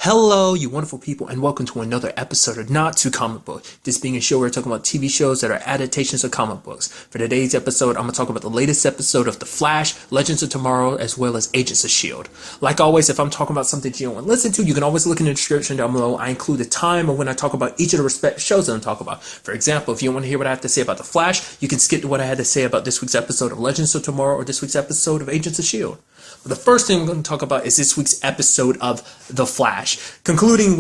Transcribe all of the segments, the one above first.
Hello, you wonderful people, and welcome to another episode of Not Too Comic Book. This being a show where we're talking about TV shows that are adaptations of comic books. For today's episode, I'm going to talk about the latest episode of The Flash, Legends of Tomorrow, as well as Agents of S.H.I.E.L.D. Like always, if I'm talking about something you don't want to listen to, you can always look in the description down below. I include the time of when I talk about each of the respective shows that I'm talking about. For example, if you want to hear what I have to say about The Flash, you can skip to what I had to say about this week's episode of Legends of Tomorrow or this week's episode of Agents of S.H.I.E.L.D. The first thing I'm going to talk about is this week's episode of The Flash. Concluding,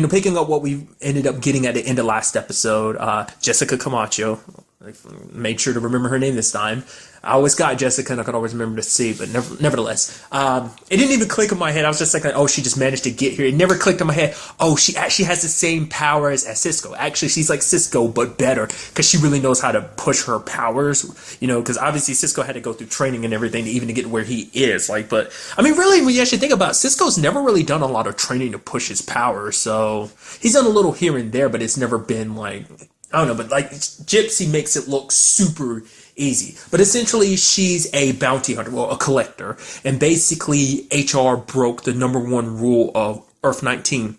picking up what we ended up getting at the end of last episode, Jessica Camacho. I made sure to remember her name this time. I always got Jessica and I could always remember to see, but nevertheless, it didn't even click in my head. I was just like, oh, she just managed to get here. It never clicked in my head. Oh, she actually has the same powers as Cisco. Actually, she's like Cisco, but better because she really knows how to push her powers, because obviously Cisco had to go through training and everything to even get to where he is. But I mean, really, when you actually think about it, Cisco's never really done a lot of training to push his powers. So he's done a little here and there, but it's never been I don't know, but Gypsy makes it look super easy. But essentially, she's a bounty hunter, well, a collector. And basically, HR broke the number one rule of Earth 19.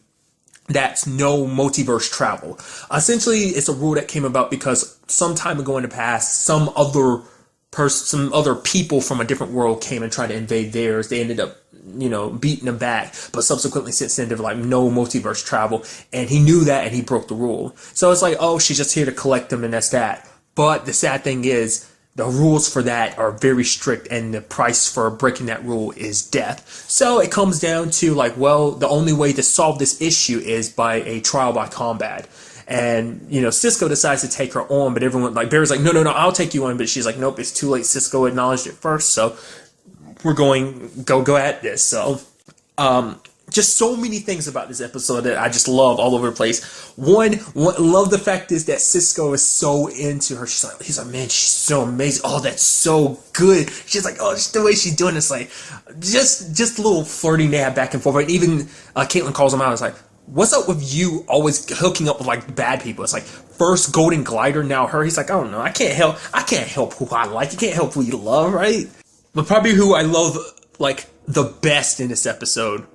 That's no multiverse travel. Essentially, it's a rule that came about because some time ago in the past, some other people from a different world came and tried to invade theirs. They ended up beating them back, but subsequently since then, they were no multiverse travel, and he knew that, and he broke the rule. So it's oh, she's just here to collect them, and that's that. But the sad thing is, the rules for that are very strict, and the price for breaking that rule is death. So it comes down to the only way to solve this issue is by a trial by combat. And, Cisco decides to take her on, but everyone, Barry's no, I'll take you on. But she's nope, it's too late. Cisco acknowledged it first, so we're going go at this. So, just so many things about this episode that I just love all over the place. One, love the fact is that Cisco is so into her. He's like, man, she's so amazing. Oh, that's so good. She's oh, just the way she's doing this, just a little flirting they have back and forth. Right? Even Caitlin calls him out. It's what's up with you always hooking up with bad people? It's first Golden Glider, now her. He's I don't know. I can't help who I like. You can't help who you love, right? But probably who I love the best in this episode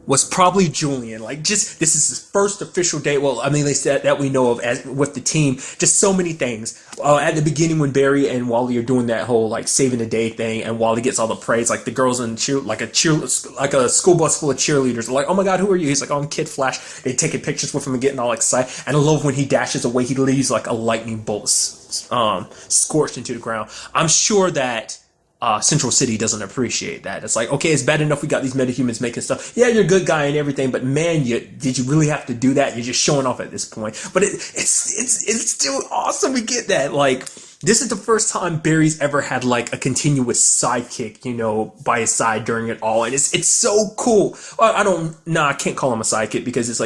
was probably Julian. This is his first official date. Well, I mean, they said that we know of as with the team. Just so many things. At the beginning, when Barry and Wally are doing that whole saving the day thing, and Wally gets all the praise, the girls in a school bus full of cheerleaders are oh my god, who are you? He's oh, I'm Kid Flash. They taking pictures with him and getting all excited. And I love when he dashes away. He leaves a lightning bolt scorched into the ground. I'm sure that Central City doesn't appreciate that. It's okay, it's bad enough we got these metahumans making stuff. Yeah, you're a good guy and everything, but man, did you really have to do that? You're just showing off at this point. But it's still awesome we get that. This is the first time Barry's ever had a continuous sidekick, by his side during it all. And it's so cool. Well, I can't call him a sidekick because it's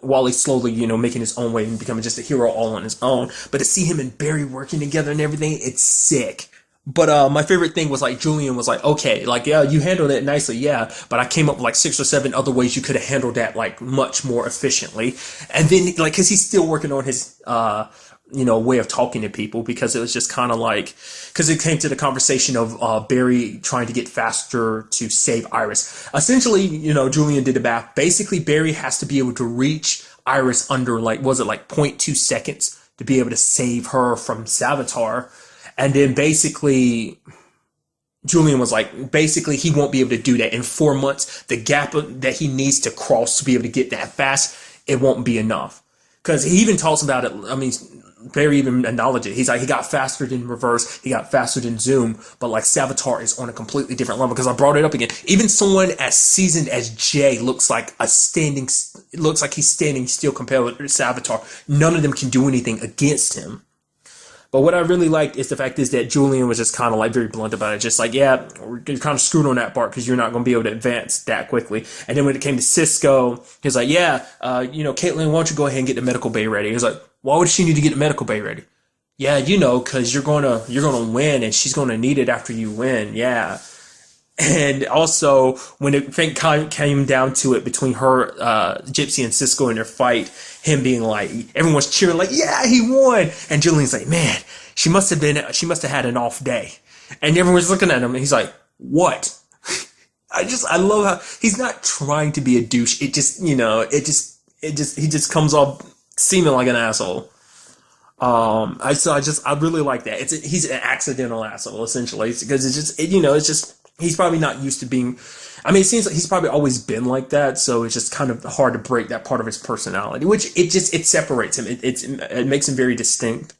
Wally slowly, making his own way and becoming just a hero all on his own. But to see him and Barry working together and everything, it's sick. But my favorite thing was Julian was okay, yeah, you handled it nicely, yeah, but I came up with 6 or 7 other ways you could have handled that much more efficiently. And then because he's still working on his way of talking to people, because it was just kind of because it came to the conversation of Barry trying to get faster to save Iris. Essentially, Julian did the math. Basically, Barry has to be able to reach Iris under 0.2 seconds to be able to save her from Savitar. And then basically, Julian was basically he won't be able to do that in 4 months. The gap that he needs to cross to be able to get that fast, it won't be enough. Because he even talks about it. I mean, Barry even acknowledged it. He's he got faster than Reverse, he got faster than Zoom, but Savitar is on a completely different level. Because I brought it up again. Even someone as seasoned as Jay looks like he's standing still compared with Savitar. None of them can do anything against him. But what I really liked is the fact is that Julian was just kind of very blunt about it. Just yeah, you're kind of screwed on that part because you're not going to be able to advance that quickly. And then when it came to Cisco, he was yeah, Caitlin, why don't you go ahead and get the medical bay ready? He was why would she need to get the medical bay ready? Yeah, because you're gonna win, and she's gonna need it after you win. Yeah. And also, when it came down to it between her, Gypsy and Cisco in their fight, him being everyone's cheering yeah, he won. And Julian's man, she must have had an off day. And everyone's looking at him and he's what? I love how he's not trying to be a douche. It just, he just comes off seeming like an asshole. I really like that. He's an accidental asshole essentially because it's just he's probably not used to being. I mean, it seems like he's probably always been like that, so it's just kind of hard to break that part of his personality, which it separates him. It makes him very distinct.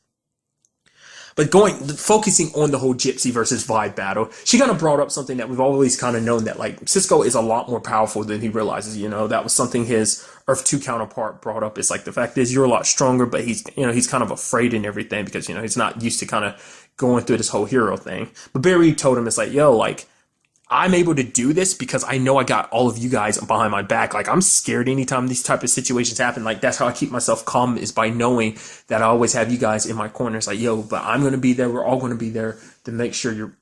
But focusing on the whole Gypsy versus Vibe battle, she kind of brought up something that we've always kind of known, that like Cisco is a lot more powerful than he realizes. That was something his Earth 2 counterpart brought up. It's like the fact is you're a lot stronger, but he's kind of afraid and everything because, he's not used to kind of going through this whole hero thing. But Barry told him, it's like, yo, like, I'm able to do this because I know I got all of you guys behind my back. Like, I'm scared anytime these type of situations happen. Like, that's how I keep myself calm, is by knowing that I always have you guys in my corner. It's like, yo, but I'm going to be there. We're all going to be there to make sure you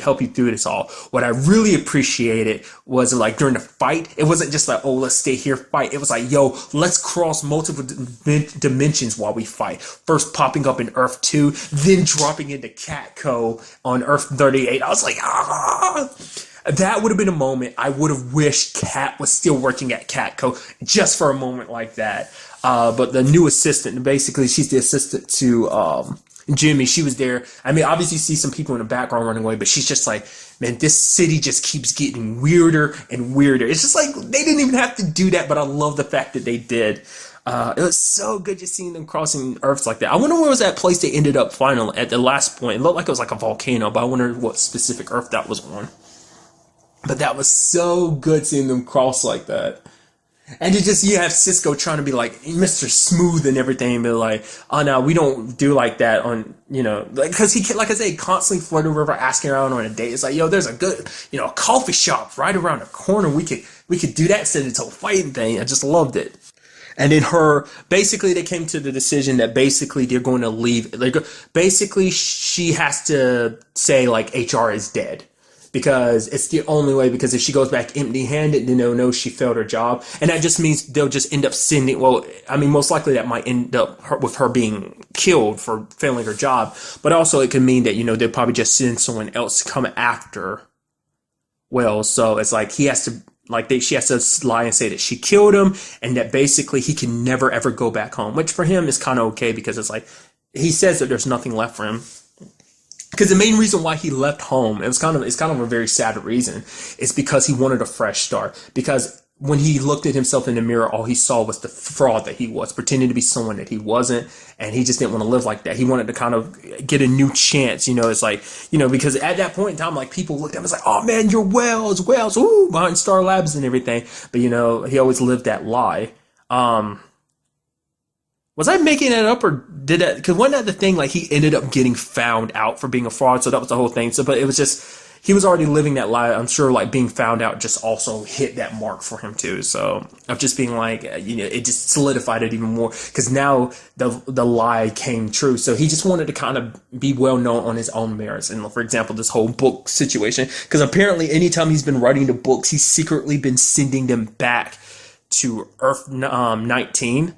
help you through this all. What I really appreciated was, like, during the fight, it wasn't just like, oh, let's stay here, fight. It was like, yo, let's cross multiple dimensions while we fight. First popping up in Earth 2, then dropping into Catco on Earth 38. I was like, that would have been a moment I would have wished Cat was still working at Catco just for a moment like that. But the new assistant, basically, she's the assistant to Jimmy. She was there. I mean, obviously you see some people in the background running away, but she's just like, man, this city just keeps getting weirder and weirder. It's just like, they didn't even have to do that, but I love the fact that they did. It was so good just seeing them crossing Earths like that. I wonder where was that place they ended up finally at the last point. It looked like it was like a volcano, but I wonder what specific Earth that was on. But that was so good seeing them cross like that. And you have Cisco trying to be like Mr. Smooth and everything, but like, oh no, we don't do like that on, because he, like I say, constantly flirting with her, asking her out on a date. It's like, yo, there's a good, coffee shop right around the corner. We could do that instead of this whole fighting thing. I just loved it. And then basically they came to the decision that basically they're going to leave. Like, basically she has to say like HR is dead. Because it's the only way, because if she goes back empty-handed, then they'll know she failed her job. And that just means they'll just end up sending, most likely that might end up with her being killed for failing her job. But also it could mean that, they'll probably just send someone else to come after. Well, so it's like she has to lie and say that she killed him, and that basically he can never ever go back home, which for him is kind of okay, because it's like, he says that there's nothing left for him. Because the main reason why he left home, it's kind of a very sad reason, is because he wanted a fresh start. Because when he looked at himself in the mirror, all he saw was the fraud that he was, pretending to be someone that he wasn't, and he just didn't want to live like that. He wanted to kind of get a new chance, it's like, because at that point in time, like, people looked at him, it's like, oh man, you're Wells, ooh, behind Star Labs and everything. But he always lived that lie. Was I making that up, or did that? Because wasn't that the thing? Like, he ended up getting found out for being a fraud, so that was the whole thing. So, but it was just, he was already living that lie. I'm sure, like, being found out just also hit that mark for him too. So, of just being like, it just solidified it even more, because now the lie came true. So he just wanted to kind of be well known on his own merits. And for example, this whole book situation, because apparently anytime he's been writing the books, he's secretly been sending them back to Earth 19.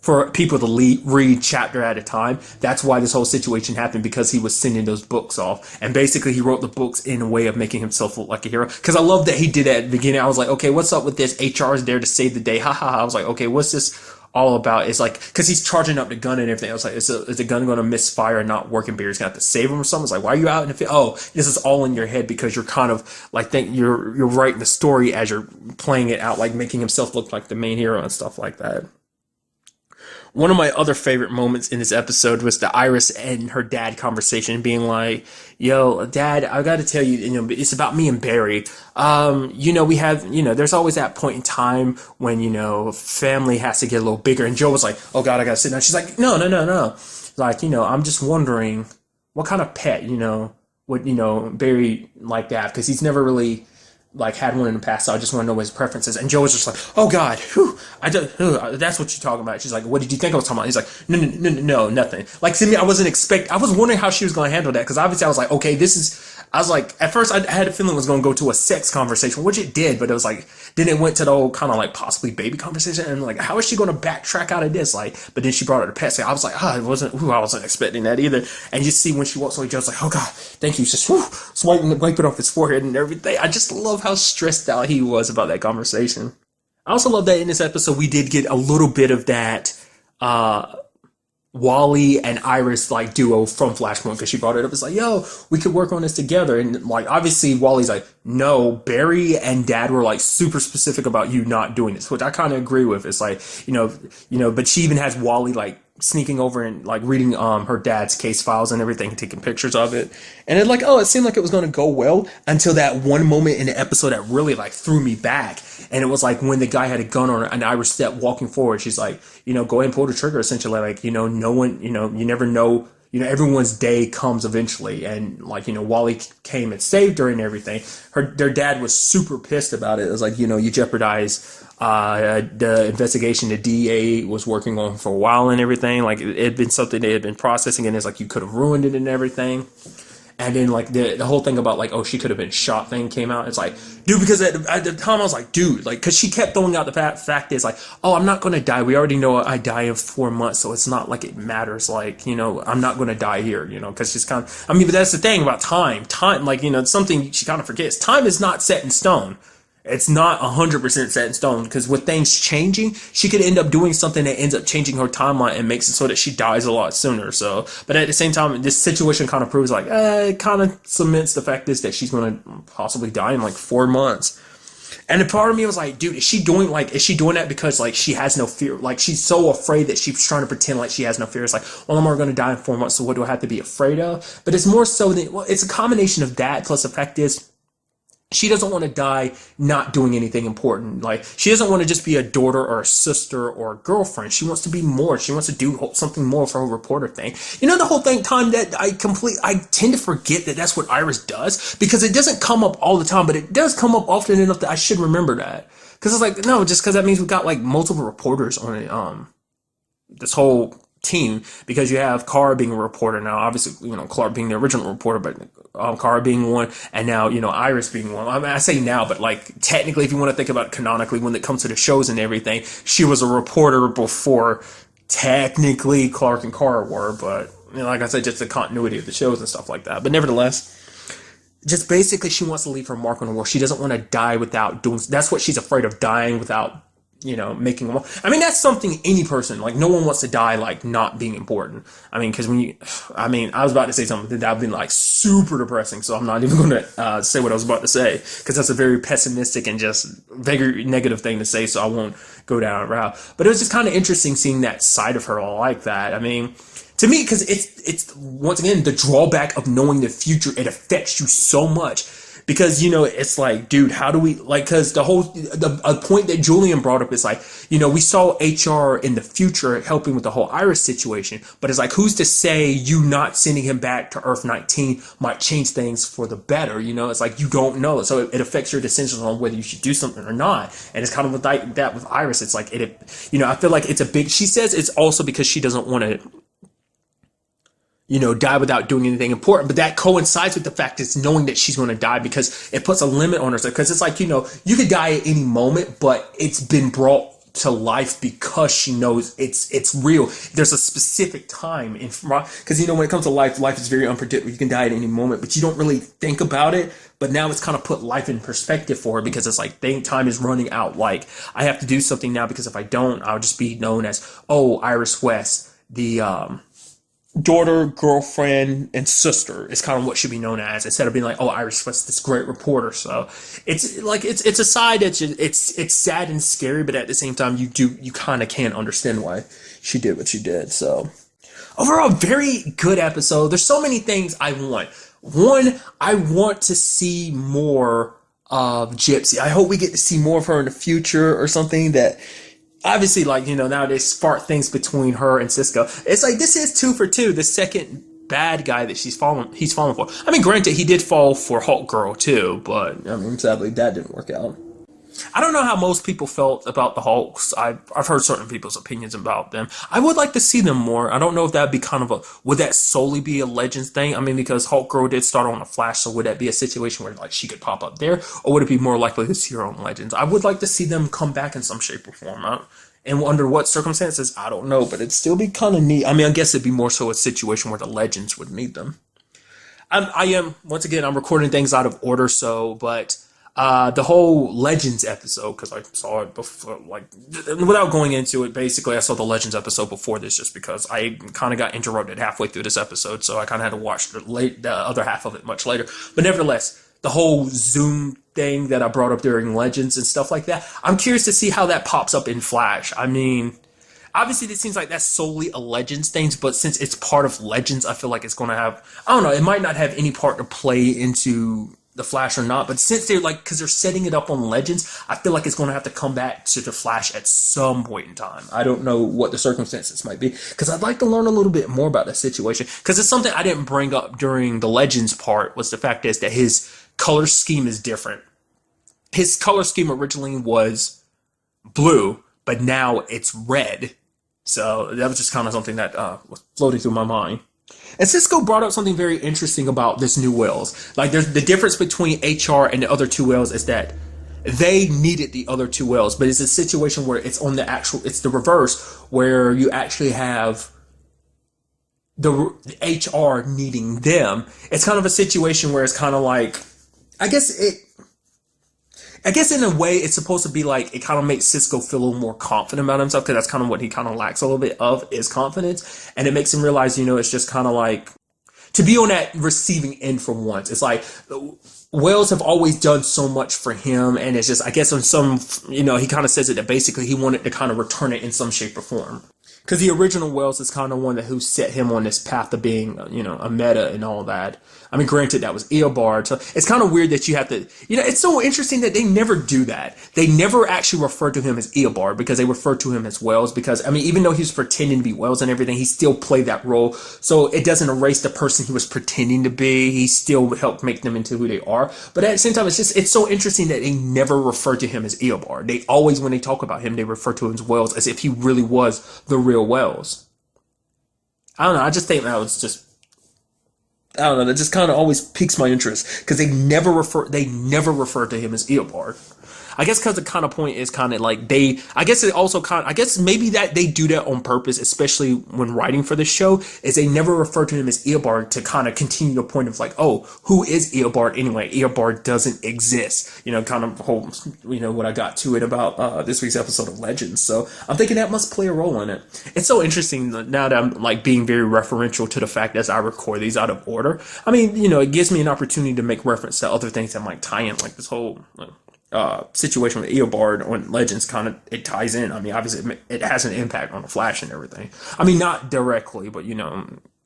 For people to read chapter at a time. That's why this whole situation happened, because he was sending those books off. And basically he wrote the books in a way of making himself look like a hero. Because I love that he did that at the beginning. I was like, okay, what's up with this? HR is there to save the day. Ha ha ha. I was like, okay, what's this all about? It's like, because he's charging up the gun and everything. I was like, is the gun going to misfire and not work, and Barry's going to have to save him or something? It's like, why are you out in the field? Oh, this is all in your head, because you're kind of like, you're writing the story as you're playing it out, like making himself look like the main hero and stuff like that. One of my other favorite moments in this episode was the Iris and her dad conversation, being like, yo, Dad, I got to tell you, it's about me and Barry. We have, there's always that point in time when, family has to get a little bigger. And Joe was like, oh God, I got to sit down. She's like, no. Like, I'm just wondering what kind of pet, would, Barry like to have, because he's never really like had one in the past, so I just want to know what his preferences. And Joe was just like, oh God, that's what you're talking about. She's like, what did you think I was talking about? He's like, no, nothing. Like, to me, I was wondering how she was going to handle that, because obviously I was like, okay, this is I was like, at first I had a feeling it was going to go to a sex conversation, which it did, but it was like, then it went to the whole kind of like possibly baby conversation, and like, how is she going to backtrack out of this? Like, but then she brought her to Petsy. I was like, I wasn't expecting that either. And you see when she walks away, Joe's like, oh God, thank you. Just wiping off his forehead and everything. I just love how stressed out he was about that conversation. I also love that in this episode we did get a little bit of that Wally and Iris like duo from Flashpoint, because she brought it up. It's like, yo, we could work on this together. And like, obviously Wally's like, no, Barry and Dad were like super specific about you not doing this, which I kind of agree with. It's like, but she even has Wally like sneaking over and like reading her dad's case files and everything, taking pictures of it. And it's like, it seemed like it was going to go well until that one moment in the episode that really like threw me back. And it was like when the guy had a gun on her and Iris stepped walking forward. She's like, go ahead and pull the trigger, essentially. Like, no one, you never know, everyone's day comes eventually. And like, Wally came and saved her and everything. Their dad was super pissed about it. It was like, you jeopardize the investigation the DA was working on for a while and everything. Like, it had been something they had been processing, and it's like, you could have ruined it and everything. And then like the whole thing about like, oh, she could have been shot thing came out. It's like, dude, because at the time I was like, dude, like, because she kept throwing out the fact is like, oh, I'm not going to die. We already know I die in 4 months, so it's not like it matters. Like, I'm not going to die here, because she's kind of, but that's the thing about time, like, something she kind of forgets. Time is not set in stone. It's not 100% set in stone, because with things changing, she could end up doing something that ends up changing her timeline and makes it so that she dies a lot sooner. So, but at the same time, this situation kind of proves like, it kind of cements the fact is that she's going to possibly die in like 4 months. And a part of me was like, dude, is she doing that because like she has no fear? Like, she's so afraid that she's trying to pretend like she has no fear. It's like, well, I'm already going to die in 4 months, so what do I have to be afraid of? But it's more so than, well, it's a combination of that plus the fact is, she doesn't want to die not doing anything important. Like, she doesn't want to just be a daughter or a sister or a girlfriend. She wants to be more. She wants to do something more for her reporter thing. The whole time that I tend to forget that that's what Iris does, because it doesn't come up all the time, but it does come up often enough that I should remember that. Because it's like, no, just because that means we've got like multiple reporters on it, this whole team, because you have Kara being a reporter now, obviously, Clark being the original reporter, but Kara being one, and now, Iris being one. I say now, but like technically, if you want to think about it canonically, when it comes to the shows and everything, she was a reporter before technically Clark and Kara were, but like I said, just the continuity of the shows and stuff like that. But nevertheless, just basically she wants to leave her mark on the world. She doesn't want to die without doing, that's what she's afraid of, dying without making them. That's something any person, like, no one wants to die, like, not being important. Because I was about to say something that would be, like, super depressing, so I'm not even going to say what I was about to say, because that's a very pessimistic and just very negative thing to say, so I won't go down a route. But it was just kind of interesting seeing that side of her like that. To me, because it's, once again, the drawback of knowing the future, it affects you so much. Because, it's like, dude, how do we, like, because a point that Julian brought up is like, we saw HR in the future helping with the whole Iris situation, but it's like, who's to say you not sending him back to Earth 19 might change things for the better, it's like, you don't know. So it affects your decisions on whether you should do something or not. And it's kind of like that with Iris. It's like, I feel like it's a big, she says it's also because she doesn't want to, die without doing anything important. But that coincides with the fact it's knowing that she's going to die, because it puts a limit on herself. Because it's like, you could die at any moment, but it's been brought to life because she knows it's real. There's a specific time because when it comes to life is very unpredictable. You can die at any moment, but you don't really think about it. But now it's kind of put life in perspective for her, because it's like, time is running out. Like, I have to do something now, because if I don't, I'll just be known as, Iris West, the daughter, girlfriend, and sister is kind of what should be known as, instead of being like, Iris West, this great reporter. So it's like, it's a side that it's sad and scary, but at the same time, you kind of can't understand why she did what she did. So overall, very good episode. There's so many things I want. One, I want to see more of Gypsy. I hope we get to see more of her in the future, or something that, obviously, like, now they spark things between her and Cisco. It's like, this is 2 for 2, the second bad guy that he's fallen for. Granted, he did fall for Hulk Girl too, but sadly that didn't work out. I don't know how most people felt about the Hulks. I've heard certain people's opinions about them. I would like to see them more. I don't know if that'd be kind of would that solely be a Legends thing? I mean, because Hulk Girl did start on the Flash, so would that be a situation where like she could pop up there, or would it be more likely to see her on Legends? I would like to see them come back in some shape or form. And under what circumstances, I don't know, but it'd still be kind of neat. I mean, I guess it'd be more so a situation where the Legends would need them. Once again, I'm recording things out of order, but the whole Legends episode, because I saw it before, like, without going into it, basically, I saw the Legends episode before this just because I kind of got interrupted halfway through this episode, so I kind of had to watch the other half of it much later. But nevertheless, the whole Zoom thing that I brought up during Legends and stuff like that, I'm curious to see how that pops up in Flash. I mean, obviously, it seems like that's solely a Legends thing, but since it's part of Legends, I feel like it's going to have, I don't know, it might not have any part to play into the Flash or not, but since they're like, because they're setting it up on Legends, I feel like it's going to have to come back to the Flash at some point in time. I don't know what the circumstances might be, because I'd like to learn a little bit more about that situation, because it's something I didn't bring up during the Legends part, was the fact is that his color scheme is different. His color scheme originally was blue, but now it's red. So that was just kind of something that was floating through my mind. And Cisco brought up something very interesting about this new Wells. Like, there's the difference between HR and the other two Wells is that they needed the other two Wells, but it's a situation where it's on it's the reverse, where you actually have the HR needing them. It's kind of a situation where it's kind of like, I guess in a way, it's supposed to be like, it kind of makes Cisco feel a little more confident about himself, because that's kind of what he kind of lacks a little bit of, is confidence. And it makes him realize, it's just kind of like, to be on that receiving end for once. It's like, Wells have always done so much for him, and it's just, I guess on some, he kind of says it that basically he wanted to kind of return it in some shape or form. Because the original Wells is kind of one who set him on this path of being, a meta and all that. I mean, granted, that was Eobard. So it's kind of weird that you have to, it's so interesting that they never do that. They never actually refer to him as Eobard, because they refer to him as Wells. Because, I mean, even though he was pretending to be Wells and everything, he still played that role. So it doesn't erase the person he was pretending to be. He still helped make them into who they are. But at the same time, it's so interesting that they never refer to him as Eobard. They always, when they talk about him, they refer to him as Wells, as if he really was the real Wells. I don't know. I just think that was just, I don't know. That just kind of always piques my interest, because they never refer to him as Eobard. I guess because the kind of point is kind of like I guess maybe that they do that on purpose, especially when writing for the show, is they never refer to him as Eobard to kind of continue the point of like, oh, who is Eobard anyway? Eobard doesn't exist. Kind of whole, what I got to it about this week's episode of Legends. So I'm thinking that must play a role in it. It's so interesting now that I'm like being very referential to the fact that I record these out of order. I mean, it gives me an opportunity to make reference to other things that might tie in, like this whole situation with Eobard on Legends. Kind of, it ties in. I mean, obviously it has an impact on the Flash and everything. I mean, not directly, but you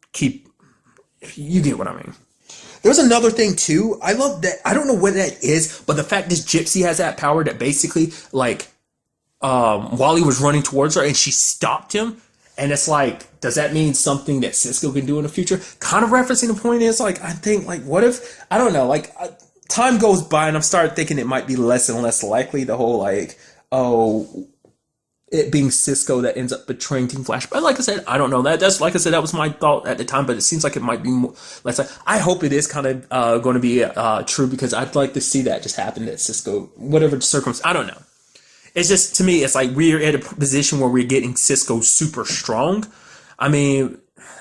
get what I mean. There's another thing too. I love that. I don't know what that is, but the fact is Gypsy has that power that basically, like, while he was running towards her and she stopped him, and it's like, does that mean something that Cisco can do in the future? Kind of referencing the point is, like, I think, like, what if, I don't know, like, time goes by and I've started thinking it might be less and less likely, the whole, like, it being Cisco that ends up betraying Team Flash. But like I said, I don't know. That's, like I said, that was my thought at the time, but it seems like it might be more, let's say, I hope it is kind of going to be true, because I'd like to see that just happen, that Cisco, whatever the circumstance, I don't know. It's just, to me, it's like we're at a position where we're getting Cisco super strong. I mean,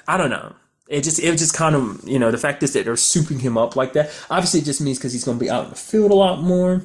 I don't know. It just kind of, the fact is that they're souping him up like that. Obviously, it just means because he's going to be out in the field a lot more.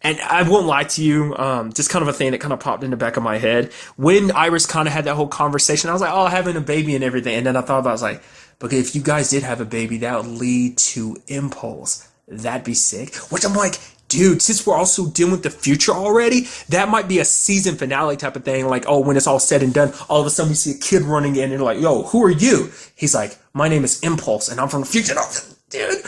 And I won't lie to you, just kind of a thing that kind of popped in the back of my head. When Iris kind of had that whole conversation, I was like, oh, having a baby and everything. And then I thought about it, I was like, but if you guys did have a baby, that would lead to Impulse. That'd be sick. Which I'm like, dude, since we're also dealing with the future already, that might be a season finale type of thing. Like, oh, when it's all said and done, all of a sudden we see a kid running in and like, yo, who are you? He's like, my name is Impulse and I'm from the future. And I'm like, dude,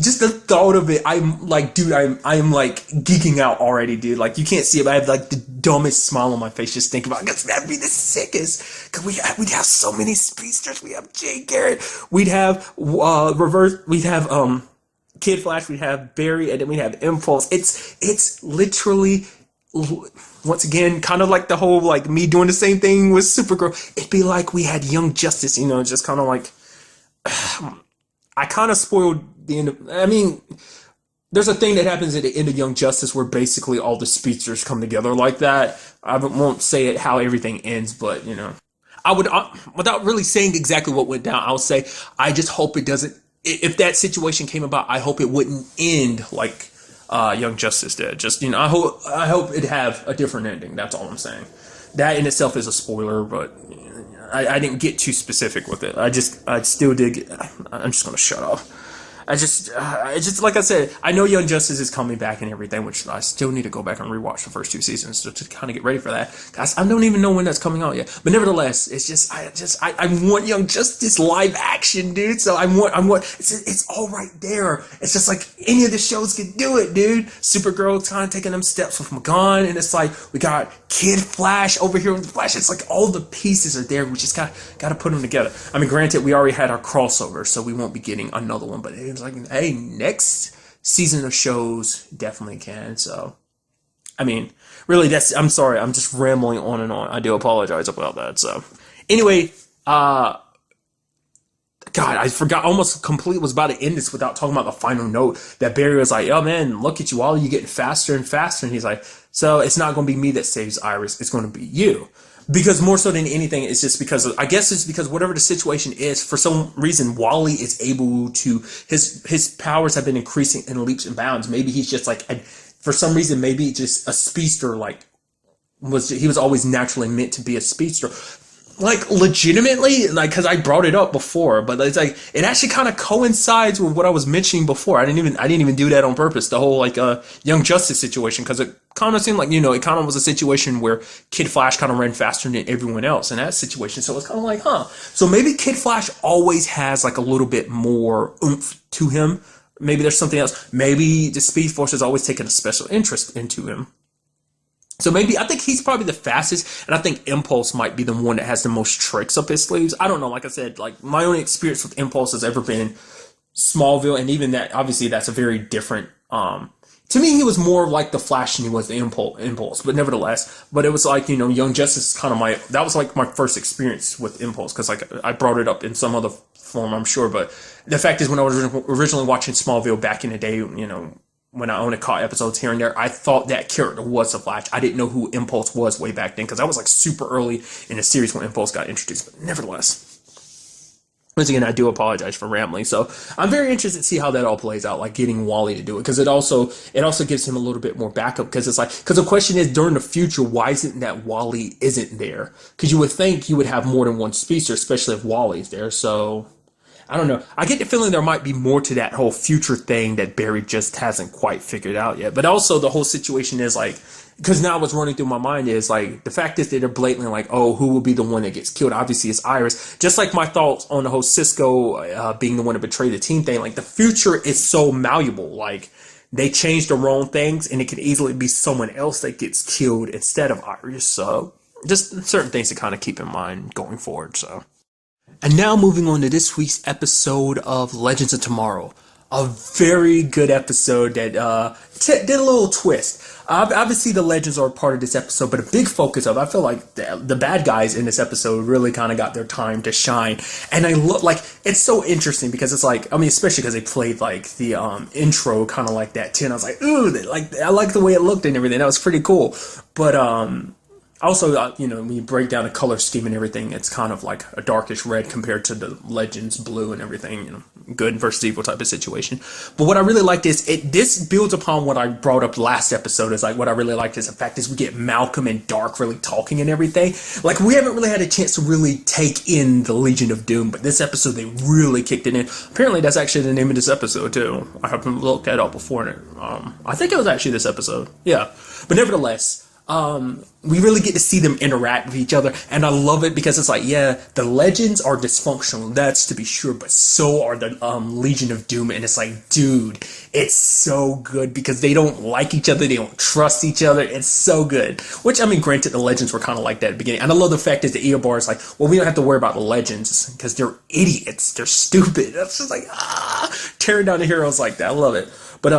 just the thought of it, I'm like, dude, I'm like geeking out already, dude. Like, you can't see it, but I have like the dumbest smile on my face just thinking about it, because that'd be the sickest. Because we'd have so many speedsters. We have Jay Garrett. We'd have Kid Flash, we have Barry, and then we have Impulse. It's literally, once again, kind of like the whole, like, me doing the same thing with Supergirl. It'd be like we had Young Justice, you know, just kind of like, I kind of spoiled the end of, I mean, there's a thing that happens at the end of Young Justice where basically all the speedsters come together like that. I won't say it how everything ends, but, you know, I would, without really saying exactly what went down, I'll say, I just hope it doesn't, if that situation came about, I hope it wouldn't end like Young Justice did. Just, you know, I hope it have a different ending. That's all I'm saying. That in itself is a spoiler, but I didn't get too specific with it. I still did. I'm just gonna shut up. I just, like I said, I know Young Justice is coming back and everything, which I still need to go back and rewatch the first 2 seasons to kind of get ready for that. Guys, I don't even know when that's coming out yet. But nevertheless, it's just, I want Young Justice live action, dude. So I want, it's all right there. It's just like any of the shows could do it, dude. Supergirl's kind of taking them steps with McGon, and it's like, we got Kid Flash over here with the Flash. It's like all the pieces are there. We just got to put them together. I mean, granted, we already had our crossover, so we won't be getting another one, but it's like, hey, next season of shows definitely can. So, I mean, really, I'm sorry, I'm just rambling on and on. I do apologize about that. So, anyway, God, I forgot, almost completely was about to end this without talking about the final note that Barry was like, oh man, look at you, all you getting faster and faster. And he's like, so it's not going to be me that saves Iris, it's going to be you. Because more so than anything, it's just because, I guess it's because whatever the situation is, for some reason, Wally is able to, his powers have been increasing in leaps and bounds. Maybe he's just like, for some reason, maybe just a speedster, like, he was always naturally meant to be a speedster. Like, legitimately, like, because I brought it up before, but it's like, it actually kind of coincides with what I was mentioning before. I didn't even do that on purpose, the whole, like, Young Justice situation, because it kind of seemed like, you know, it kind of was a situation where Kid Flash kind of ran faster than everyone else in that situation, so it's kind of like, huh. So maybe Kid Flash always has, like, a little bit more oomph to him. Maybe there's something else. Maybe the Speed Force has always taken a special interest into him. So maybe, I think he's probably the fastest, and I think Impulse might be the one that has the most tricks up his sleeves. I don't know, like I said, like, my only experience with Impulse has ever been Smallville, and even that, obviously, that's a very different, to me, he was more like the Flash than he was the Impulse, but nevertheless, but it was like, you know, Young Justice is kind of that was like my first experience with Impulse, because, like, I brought it up in some other form, I'm sure, but the fact is, when I was originally watching Smallville back in the day, you know, when I only caught episodes here and there, I thought that character was the Flash. I didn't know who Impulse was way back then, because I was like super early in the series when Impulse got introduced. But nevertheless, once again, I do apologize for rambling. So I'm very interested to see how that all plays out, like getting Wally to do it, because it also gives him a little bit more backup. Because it's like, because the question is, during the future, why isn't that Wally isn't there? Because you would think you would have more than one speedster, especially if Wally's there. So I don't know. I get the feeling there might be more to that whole future thing that Barry just hasn't quite figured out yet. But also the whole situation is like, because now what's running through my mind is like, the fact is that they're blatantly like, oh, who will be the one that gets killed? Obviously it's Iris. Just like my thoughts on the whole Cisco being the one to betray the team thing. Like, the future is so malleable. Like, they change the wrong things, and it could easily be someone else that gets killed instead of Iris. So just certain things to kind of keep in mind going forward. So. And now moving on to this week's episode of Legends of Tomorrow. A very good episode that did a little twist. Obviously, the Legends are part of this episode, but a big focus of, I feel like the bad guys in this episode really kind of got their time to shine. And I look like, it's so interesting because it's like, I mean, especially because they played like the intro kind of like that too. And I was like, ooh, I like the way it looked and everything. That was pretty cool. But also, you know, when you break down the color scheme and everything, it's kind of like a darkish red compared to the Legends blue and everything, you know, good versus evil type of situation. But what I really liked is, this builds upon what I brought up last episode. Is like, what I really liked is the fact is we get Malcolm and Dark really talking and everything. Like, we haven't really had a chance to really take in the Legion of Doom, but this episode they really kicked it in. Apparently that's actually the name of this episode too. I haven't looked that up before. I think it was actually this episode. Yeah. But nevertheless, we really get to see them interact with each other, and I love it because it's like, yeah, the Legends are dysfunctional, that's to be sure, but so are the Legion of Doom, and it's like, dude, it's so good because they don't like each other, they don't trust each other, it's so good. Which, I mean, granted, the Legends were kind of like that at the beginning, and I love the fact that the Eobard is like, well, we don't have to worry about the Legends because they're idiots, they're stupid. That's just like, tearing down the heroes like that. I love it. But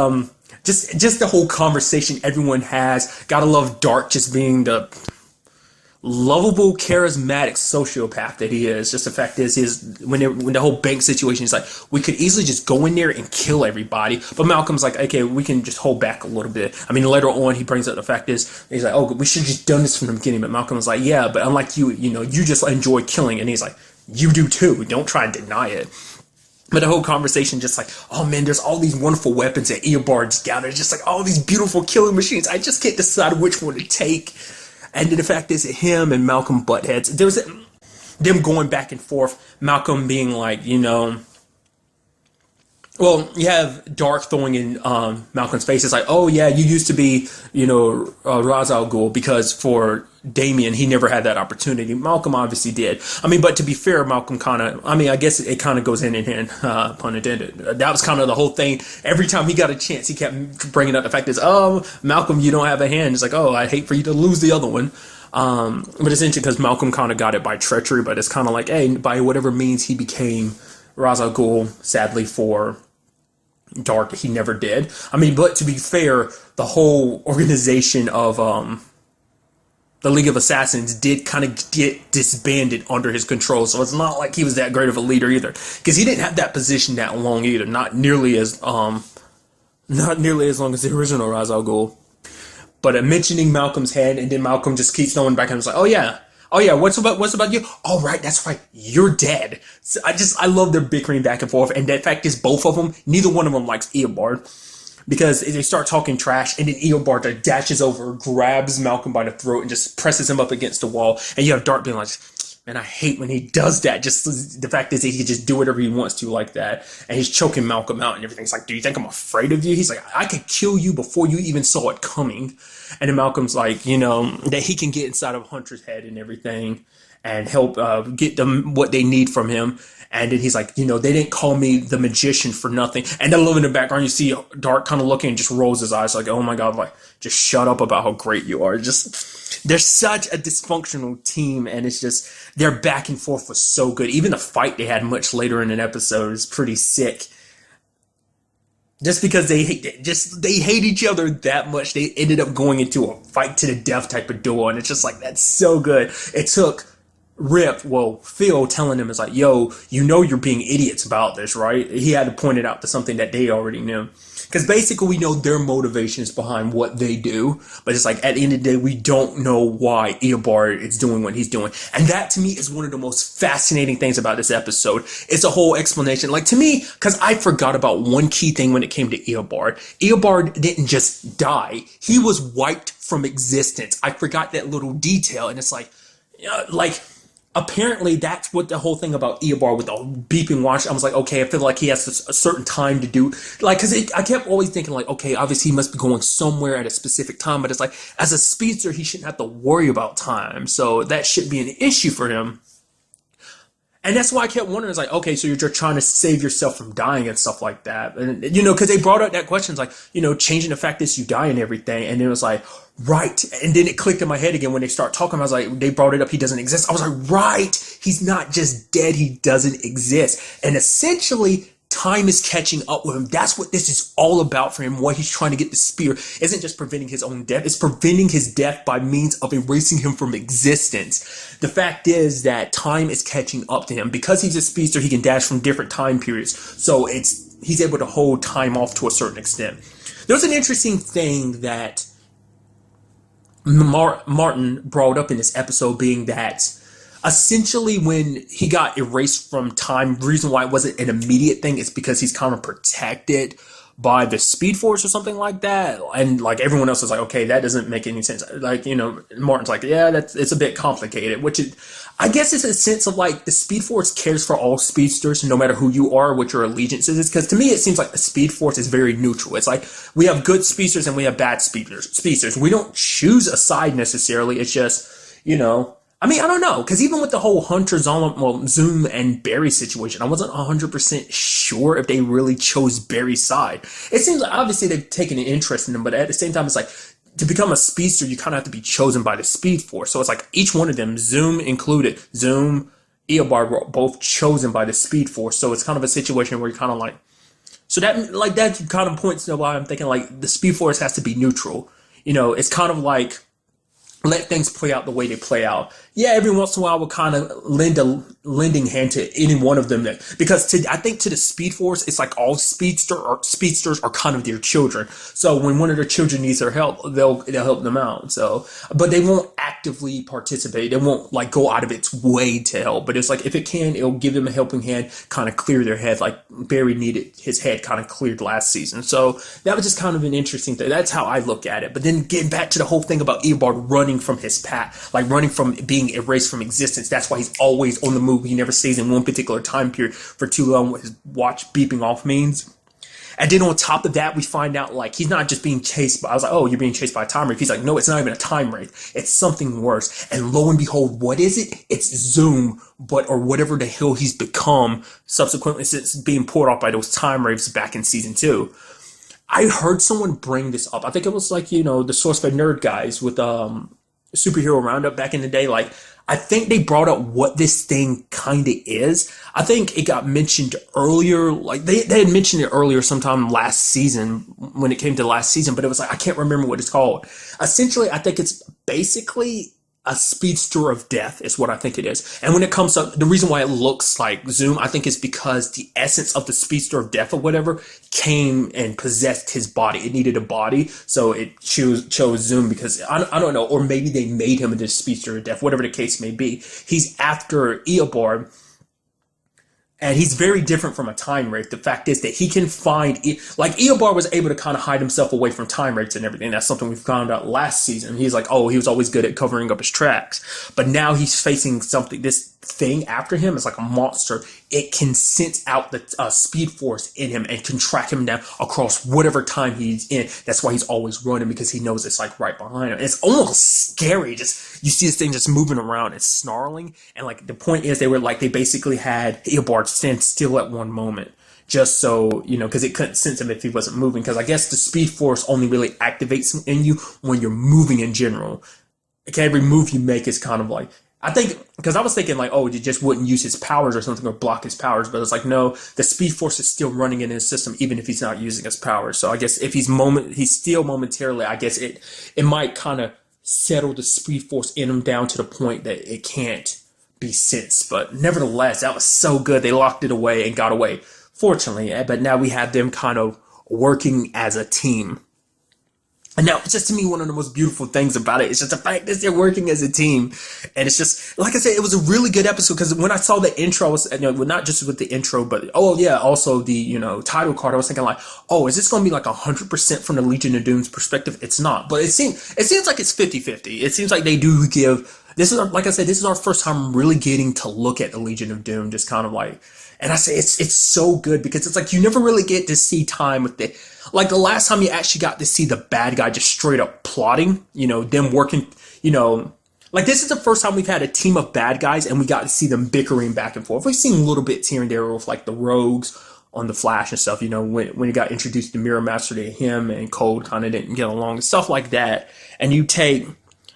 just the whole conversation everyone has. Gotta love Dark just being the lovable, charismatic sociopath that he is. Just the fact is, when the whole bank situation is like, we could easily just go in there and kill everybody, but Malcolm's like, okay, we can just hold back a little bit. I mean, later on, he brings up the fact is, he's like, oh, we should have just done this from the beginning. But Malcolm's like, yeah, but unlike you, you just enjoy killing, and he's like, you do too. Don't try and deny it. But the whole conversation just like, oh man, there's all these wonderful weapons that Eobard's gathered. Just like all these beautiful killing machines. I just can't decide which one to take. And then the fact is that him and Malcolm butt heads. There was them going back and forth. Malcolm being like, well, you have Dark throwing in Malcolm's face. It's like, oh yeah, you used to be, Ra's al Ghul, because for Damien, he never had that opportunity. Malcolm obviously did. I mean, but to be fair, Malcolm I guess it kind of goes hand in hand, pun intended. That was kind of the whole thing. Every time he got a chance, he kept bringing up the fact is, oh, Malcolm, you don't have a hand. It's like, oh, I hate for you to lose the other one. But it's interesting because Malcolm kind of got it by treachery, but it's kind of like, hey, by whatever means he became Ra's al Ghul, sadly for Dark, he never did. I mean, but to be fair, the whole organization of the League of Assassins did kind of get disbanded under his control, so it's not like he was that great of a leader either, because he didn't have that position that long either. Not nearly as long as the original Ra's al Ghul. But mentioning Malcolm's head, and then Malcolm just keeps throwing back and was like, oh yeah, what's about you? Oh right, that's right, you're dead. So I love their bickering back and forth, and the fact is both of them, neither one of them likes Eobard, because they start talking trash, and then Eobard dashes over, grabs Malcolm by the throat, and just presses him up against the wall, and you have Dark being like, man, I hate when he does that. Just the fact is that he can just do whatever he wants to like that, and he's choking Malcolm out and everything. It's like, do you think I'm afraid of you? He's like, I could kill you before you even saw it coming. And then Malcolm's like, that he can get inside of Hunter's head and everything and help get them what they need from him. And then he's like, they didn't call me the magician for nothing. And then in the background, you see Dark kind of looking and just rolls his eyes like, oh my God, like, just shut up about how great you are. Just, they're such a dysfunctional team, and it's just, their back and forth was so good. Even the fight they had much later in an episode is pretty sick. Just because they hate each other that much, they ended up going into a fight to the death type of duel, and it's just like, that's so good. It took Phil telling him, is like, yo, you're being idiots about this, right? He had to point it out to something that they already knew. Because basically we know their motivations behind what they do, but it's like, at the end of the day, we don't know why Eobard is doing what he's doing. And that to me is one of the most fascinating things about this episode. It's a whole explanation. Like, to me, because I forgot about one key thing when it came to Eobard. Eobard didn't just die. He was wiped from existence. I forgot that little detail, and it's like, apparently that's what the whole thing about Eobard with the beeping watch. I was like, okay, I feel like he has a certain time to do, like, because I kept always thinking like, okay, obviously he must be going somewhere at a specific time, but it's like, as a speedster, he shouldn't have to worry about time, so that shouldn't be an issue for him. And that's why I kept wondering, it's like, okay, so you're just trying to save yourself from dying and stuff like that. And, because they brought up that question, it's like, changing the fact that you die and everything. And it was like, right. And then it clicked in my head again when they start talking. I was like, they brought it up, he doesn't exist. I was like, right. He's not just dead, he doesn't exist. And essentially, time is catching up with him. That's what this is all about for him. What he's trying to get the spear isn't just preventing his own death. It's preventing his death by means of erasing him from existence. The fact is that time is catching up to him. Because he's a speedster, he can dash from different time periods. So he's able to hold time off to a certain extent. There's an interesting thing that Martin brought up in this episode, being that essentially when he got erased from time, the reason why it wasn't an immediate thing is because he's kind of protected by the Speed Force or something like that. And like everyone else is like, okay, that doesn't make any sense. Like, Martin's like, yeah, it's a bit complicated, which is, I guess it's a sense of like the Speed Force cares for all speedsters, no matter who you are, what your allegiance is. Because to me, it seems like the Speed Force is very neutral. It's like we have good speedsters and we have bad speedsters. We don't choose a side necessarily. It's just, I mean, I don't know, because even with the whole Hunter, Zoom, and Barry situation, I wasn't 100% sure if they really chose Barry's side. It seems like obviously they've taken an interest in him, but at the same time, it's like, to become a speedster, you kind of have to be chosen by the Speed Force. So it's like each one of them, Zoom included, Zoom, Eobard, were both chosen by the Speed Force. So it's kind of a situation where you're kind of like, So that kind of points to why I'm thinking like the Speed Force has to be neutral. It's kind of like let things play out the way they play out. Yeah, every once in a while we'll kind of lend a lending hand to any one of them because I think to the Speed Force, it's like all speedsters are kind of their children. So when one of their children needs their help, they'll help them out. So, but they won't actively participate. They won't like go out of its way to help. But it's like if it can, it'll give them a helping hand, kind of clear their head, like Barry needed his head kind of cleared last season. So that was just kind of an interesting thing. That's how I look at it. But then getting back to the whole thing about Eobard running from his path, like running from being erased from existence. That's why he's always on the move. He never stays in one particular time period for too long. What his watch beeping off means. And then on top of that, we find out like he's not just being chased by, I was like, oh, you're being chased by a time wraith. He's like, no, it's not even a time wraith. It's something worse. And lo and behold, what is it? It's Zoom, or whatever the hell he's become subsequently since being poured off by those time wraiths back in season 2. I heard someone bring this up. I think it was like, the Source Fed Nerd guys with Superhero Roundup back in the day. Like, I think they brought up what this thing kind of is. I think it got mentioned earlier. Like, they had mentioned it earlier sometime last season when it came to last season, but it was like, I can't remember what it's called. Essentially, I think it's basically a speedster of death is what I think it is. And when it comes up, the reason why it looks like Zoom, I think is because the essence of the speedster of death or whatever came and possessed his body. It needed a body, so it chose Zoom because, I don't know, or maybe they made him into speedster of death, whatever the case may be. He's after Eobard, and he's very different from a time wraith. The fact is that he can find, like Eobard was able to kind of hide himself away from time wraiths and everything. That's something we found out last season. He's like, oh, he was always good at covering up his tracks. But now he's facing something, this thing after him is like a monster. It can sense out the speed force in him and can track him down across whatever time he's in. That's why he's always running, because he knows it's like right behind him. It's almost scary. Just, you see this thing just moving around. It's snarling. And like the point is they basically had Eobard stand still at one moment. Just so, because it couldn't sense him if he wasn't moving. Because I guess the speed force only really activates in you when you're moving in general. Okay, every move you make is kind of like, I think, because I was thinking like, oh, he just wouldn't use his powers or something or block his powers. But it's like, no, the speed force is still running in his system even if he's not using his powers. So I guess if he's still momentarily, I guess it might kind of settle the speed force in him down to the point that it can't be sensed. But nevertheless, that was so good. They locked it away and got away, fortunately. But now we have them kind of working as a team. And now, it's just to me, one of the most beautiful things about it is just the fact that they're working as a team. And it's just, like I said, it was a really good episode, because when I saw the intro, I was, not just with the intro, but, oh yeah, also the, title card, I was thinking like, oh, is this going to be like 100% from the Legion of Doom's perspective? It's not. But it seems like it's 50-50. It seems like they do give, like I said, this is our first time really getting to look at the Legion of Doom, just kind of like, and I say it's so good, because it's like you never really get to see time with the, like the last time you actually got to see the bad guy just straight up plotting, them working, like this is the first time we've had a team of bad guys and we got to see them bickering back and forth. We've seen little bits here and there with like the rogues on the Flash and stuff, when he got introduced to Mirror Master, to him and Cold kind of didn't get along and stuff like that. And you take,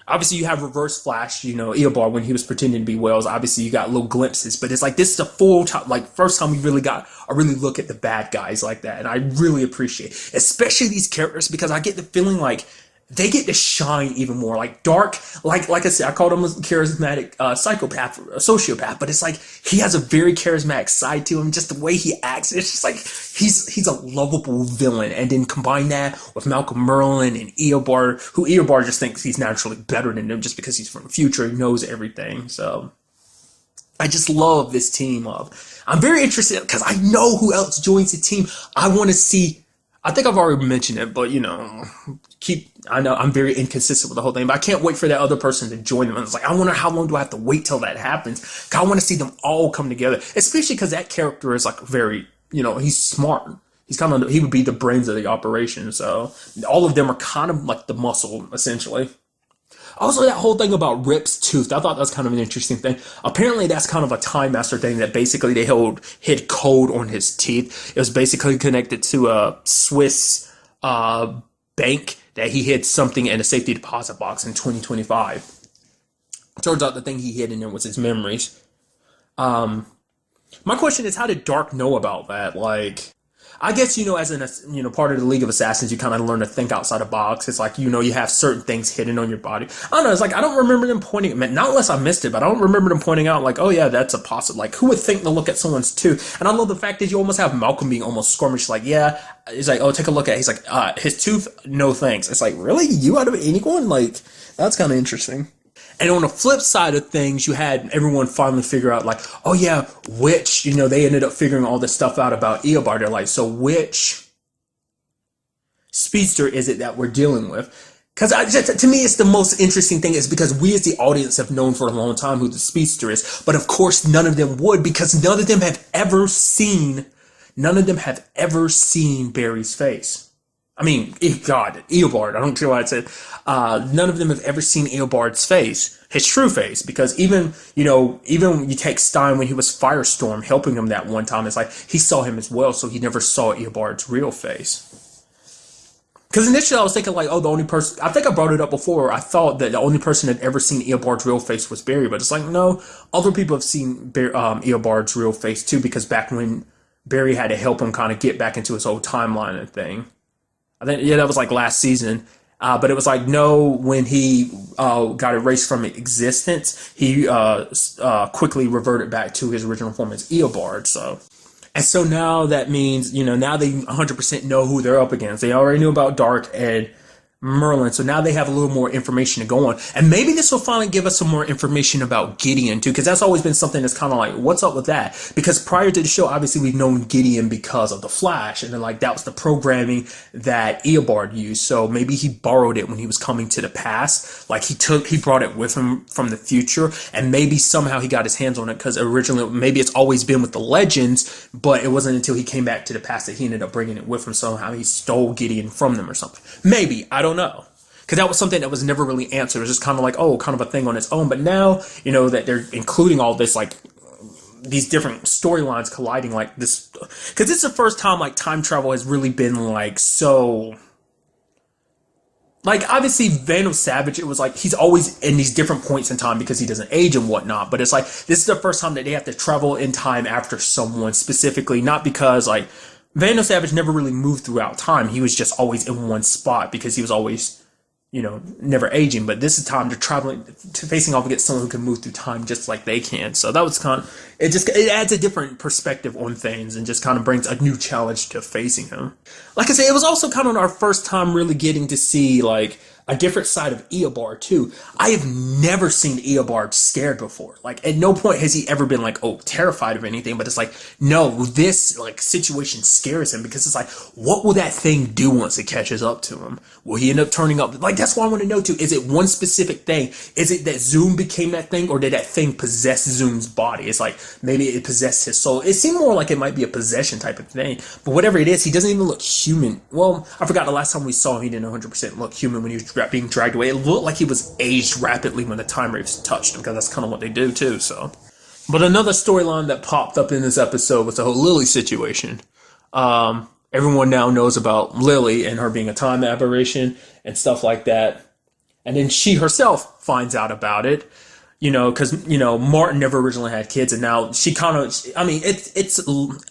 obviously, you have Reverse Flash, Eobard when he was pretending to be Wells. Obviously, you got little glimpses, but it's like this is the full time, like first time we really got a really look at the bad guys like that, and I really appreciate, especially these characters, because I get the feeling like they get to shine even more. Like Dark, like I said, I called him a charismatic psychopath, a sociopath, but it's like he has a very charismatic side to him. Just the way he acts, it's just like he's a lovable villain. And then combine that with Malcolm Merlin and Eobard, who Eobard just thinks he's naturally better than him just because he's from the future and knows everything. So I just love this team of. I'm very interested because I know who else joins the team. I want to see. I think I've already mentioned it, but I know I'm very inconsistent with the whole thing, but I can't wait for that other person to join them. And it's like, I wonder how long do I have to wait till that happens? 'Cause I want to see them all come together, especially because that character is like very, he's smart. He would be the brains of the operation. So all of them are kind of like the muscle, essentially. Also, that whole thing about Rip's tooth, I thought that was kind of an interesting thing. Apparently, that's kind of a Time Master thing that basically they hid code on his teeth. It was basically connected to a Swiss bank that he hid something in a safety deposit box in 2025. Turns out the thing he hid in there was his memories. My question is, how did Dark know about that? Like, I guess, as part of the League of Assassins, you kind of learn to think outside the box. It's like, you have certain things hidden on your body. I don't know. It's like, I don't remember them pointing, not unless I missed it, but I don't remember them pointing out like, oh yeah, that's a possible, like, who would think to look at someone's tooth? And I love the fact that you almost have Malcolm being almost squirmish, like, yeah, he's like, oh, take a look at it. He's like, his tooth, no thanks. It's like, really? You out of anyone? Like, that's kind of interesting. And on the flip side of things, you had everyone finally figure out, like, oh yeah, which, they ended up figuring all this stuff out about Eobard. They're like, so which speedster is it that we're dealing with? Because to me, it's the most interesting thing is because we as the audience have known for a long time who the speedster is. But of course, none of them would, because none of them have ever seen Barry's face. I mean, God, Eobard, I don't know why I said, none of them have ever seen Eobard's face, his true face, because even when you take Stein when he was Firestorm helping him that one time, it's like, he saw him as well, so he never saw Eobard's real face. Because initially I was thinking like, oh, the only person, I think I brought it up before, I thought that the only person that had ever seen Eobard's real face was Barry, but it's like, no, other people have seen Eobard's real face too, because back when Barry had to help him kind of get back into his old timeline and thing. I think, yeah, that was like last season. But it was like, no, when he got erased from existence, he quickly reverted back to his original form as Eobard. So now that means, now they 100% know who they're up against. They already knew about Dark and Merlin, so now they have a little more information to go on, and maybe this will finally give us some more information about Gideon too, because that's always been something that's kind of like, what's up with that? Because prior to the show, obviously we've known Gideon because of the Flash, and then like that was the programming that Eobard used, so maybe he borrowed it when he was coming to the past, like he brought it with him from the future, and maybe somehow he got his hands on it, because originally maybe it's always been with the Legends, but it wasn't until he came back to the past that he ended up bringing it with him, somehow he stole Gideon from them or something. Maybe, I don't know, because that was something that was never really answered. It was just kind of like, oh, kind of a thing on its own. But now, that they're including all this, like, these different storylines colliding like this, because it's the first time, like, time travel has really been, like, so... Like, obviously, Vandal Savage, it was like, he's always in these different points in time because he doesn't age and whatnot, but it's like, this is the first time that they have to travel in time after someone specifically, not because, like, Vandal Savage never really moved throughout time. He was just always in one spot because he was always, never aging. But this is time to facing off against someone who can move through time just like they can. So that was it adds a different perspective on things and just kind of brings a new challenge to facing him. Like I say, it was also kind of our first time really getting to see like a different side of Eobard too. I have never seen Eobard scared before. Like at no point has he ever been like, oh, terrified of anything, but it's like, no, this like situation scares him because it's like, what will that thing do once it catches up to him? Will he end up turning up? Like, that's what I want to know too. Is it one specific thing? Is it that Zoom became that thing, or did that thing possess Zoom's body? It's like, maybe it possessed his soul. It seemed more like it might be a possession type of thing, but whatever it is, he doesn't even look human. Well, I forgot the last time we saw him, he didn't 100% look human when he was being dragged away. It looked like he was aged rapidly when the time waves touched him, because that's kind of what they do too. So, but another storyline that popped up in this episode was the whole Lily situation. Everyone now knows about Lily and her being a time aberration and stuff like that, and then she herself finds out about it. Because, Martin never originally had kids, and now she kind of, I mean, it's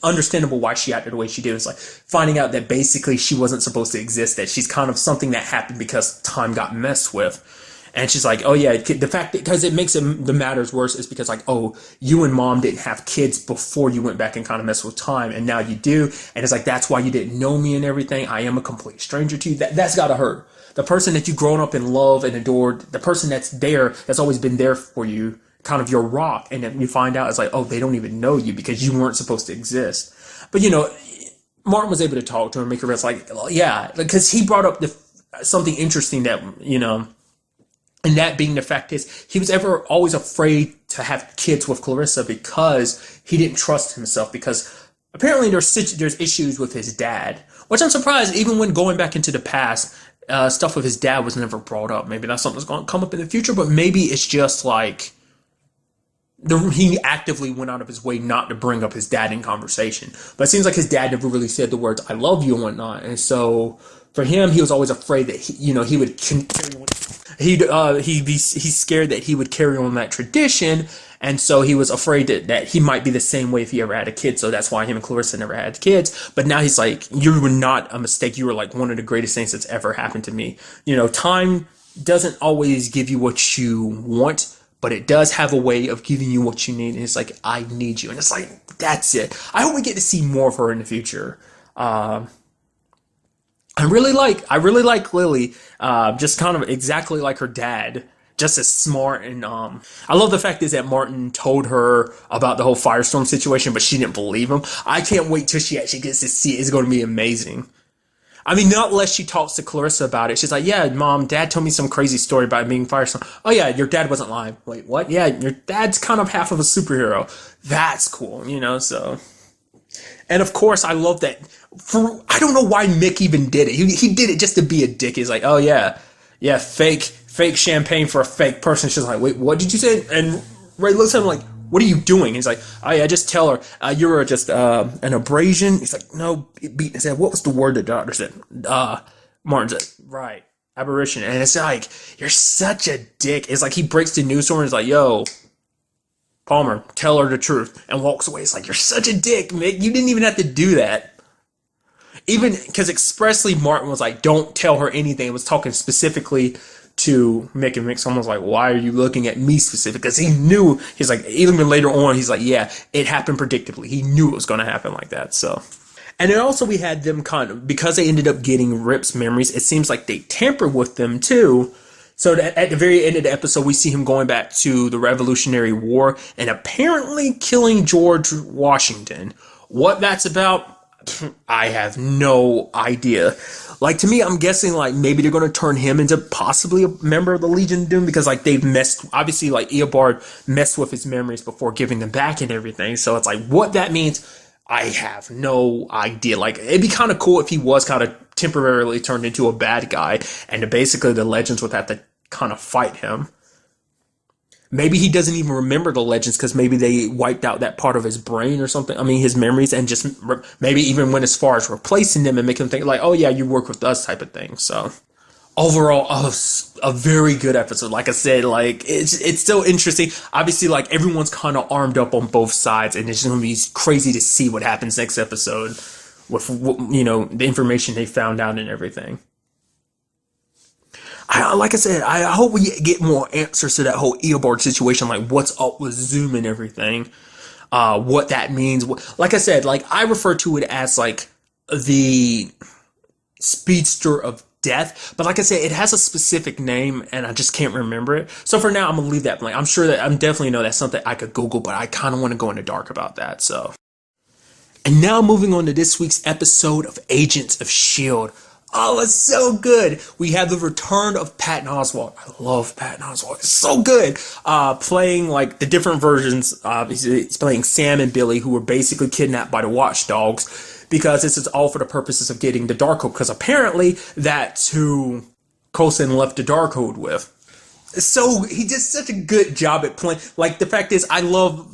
understandable why she acted the way she did. It's like finding out that basically she wasn't supposed to exist, that she's kind of something that happened because time got messed with. And she's like, oh yeah, the fact that, because it makes the matters worse is because like, oh, you and mom didn't have kids before you went back and kind of messed with time, and now you do. And it's like, that's why you didn't know me and everything. I am a complete stranger to you. That's gotta hurt. The person that you've grown up and love and adored, the person that's there, that's always been there for you, kind of your rock, and then you find out it's like, oh, they don't even know you because you weren't supposed to exist. But Martin was able to talk to her and make her realize, like, yeah, because he brought up something interesting that, and that being the fact is, he was always afraid to have kids with Clarissa because he didn't trust himself, because apparently there's issues with his dad, which I'm surprised, even when going back into the past, stuff with his dad was never brought up. Maybe that's something that's going to come up in the future, but maybe it's just like he actively went out of his way not to bring up his dad in conversation. But it seems like his dad never really said the words "I love you" and whatnot, and so for him, he was always afraid that he would carry on. He's scared that he would carry on that tradition, And so he was afraid that he might be the same way if he ever had a kid. So that's why him and Clarissa never had kids. But now he's like, you were not a mistake. You were like one of the greatest things that's ever happened to me. Time doesn't always give you what you want, but it does have a way of giving you what you need. And it's like, I need you. And it's like, that's it. I hope we get to see more of her in the future. I really like Lily, just kind of exactly like her dad, just as smart. And I love the fact is that Martin told her about the whole Firestorm situation, but she didn't believe him. I can't wait till she actually gets to see it. It's going to be amazing. I mean, not unless she talks to Clarissa about it. She's like, yeah, Mom, Dad told me some crazy story about being Firestorm. Oh, yeah, your dad wasn't lying. Wait, what? Yeah, your dad's kind of half of a superhero. That's cool, so. And of course, I love that. I don't know why Mick even did it. He did it just to be a dick. He's like, oh, yeah, fake champagne for a fake person. She's like, wait, what did you say? And Ray looks at him like, what are you doing? He's like, oh yeah, just tell her, you're just an abrasion. He's like, no, beating his head. What was the word the doctor said? Martin said, right, aberration. And it's like, you're such a dick. It's like he breaks the news to her and he's like, yo, Palmer, tell her the truth, and walks away. It's like, you're such a dick, Mick. You didn't even have to do that. Even because expressly Martin was like, don't tell her anything. It was talking specifically to Mick, and Mick's almost like, why are you looking at me specific? Because he knew, he's like, even later on, he's like, yeah, it happened predictably. He knew it was going to happen like that, so. And then also we had them kind of, because they ended up getting Rip's memories, it seems like they tampered with them too. So that at the very end of the episode, we see him going back to the Revolutionary War and apparently killing George Washington. What that's about, I have no idea. Like, to me, I'm guessing, like, maybe they're going to turn him into possibly a member of the Legion of Doom, because, like, they've obviously, like, Eobard messed with his memories before giving them back and everything. So it's like, what that means, I have no idea. Like, it'd be kind of cool if he was kind of temporarily turned into a bad guy, and basically the Legends would have to kind of fight him. Maybe he doesn't even remember the Legends because maybe they wiped out that part of his brain or something. I mean, his memories, and just maybe even went as far as replacing them and making him think like, oh yeah, you work with us type of thing. So overall, a very good episode. Like I said, like it's still interesting. Obviously, like everyone's kind of armed up on both sides, and it's going to be crazy to see what happens next episode with, the information they found out and everything. Like I said, I hope we get more answers to that whole Eobard situation, like what's up with Zoom and everything, what that means. Like I said, like I refer to it as like the speedster of death, but like I said, it has a specific name and I just can't remember it. So for now, I'm gonna leave that blank. I'm sure that I'm definitely know that's something I could Google, but I kind of want to go in the dark about that. So, and now moving on to this week's episode of Agents of S.H.I.E.L.D. Oh, it's so good. We have the return of Patton Oswalt. I love Patton Oswalt. It's so good. Playing like the different versions. He's playing Sam and Billy, who were basically kidnapped by the Watchdogs, because this is all for the purposes of getting the Darkhold, because apparently that's who Coulson left the Darkhold with. So he did such a good job at playing. Like, the fact is, I love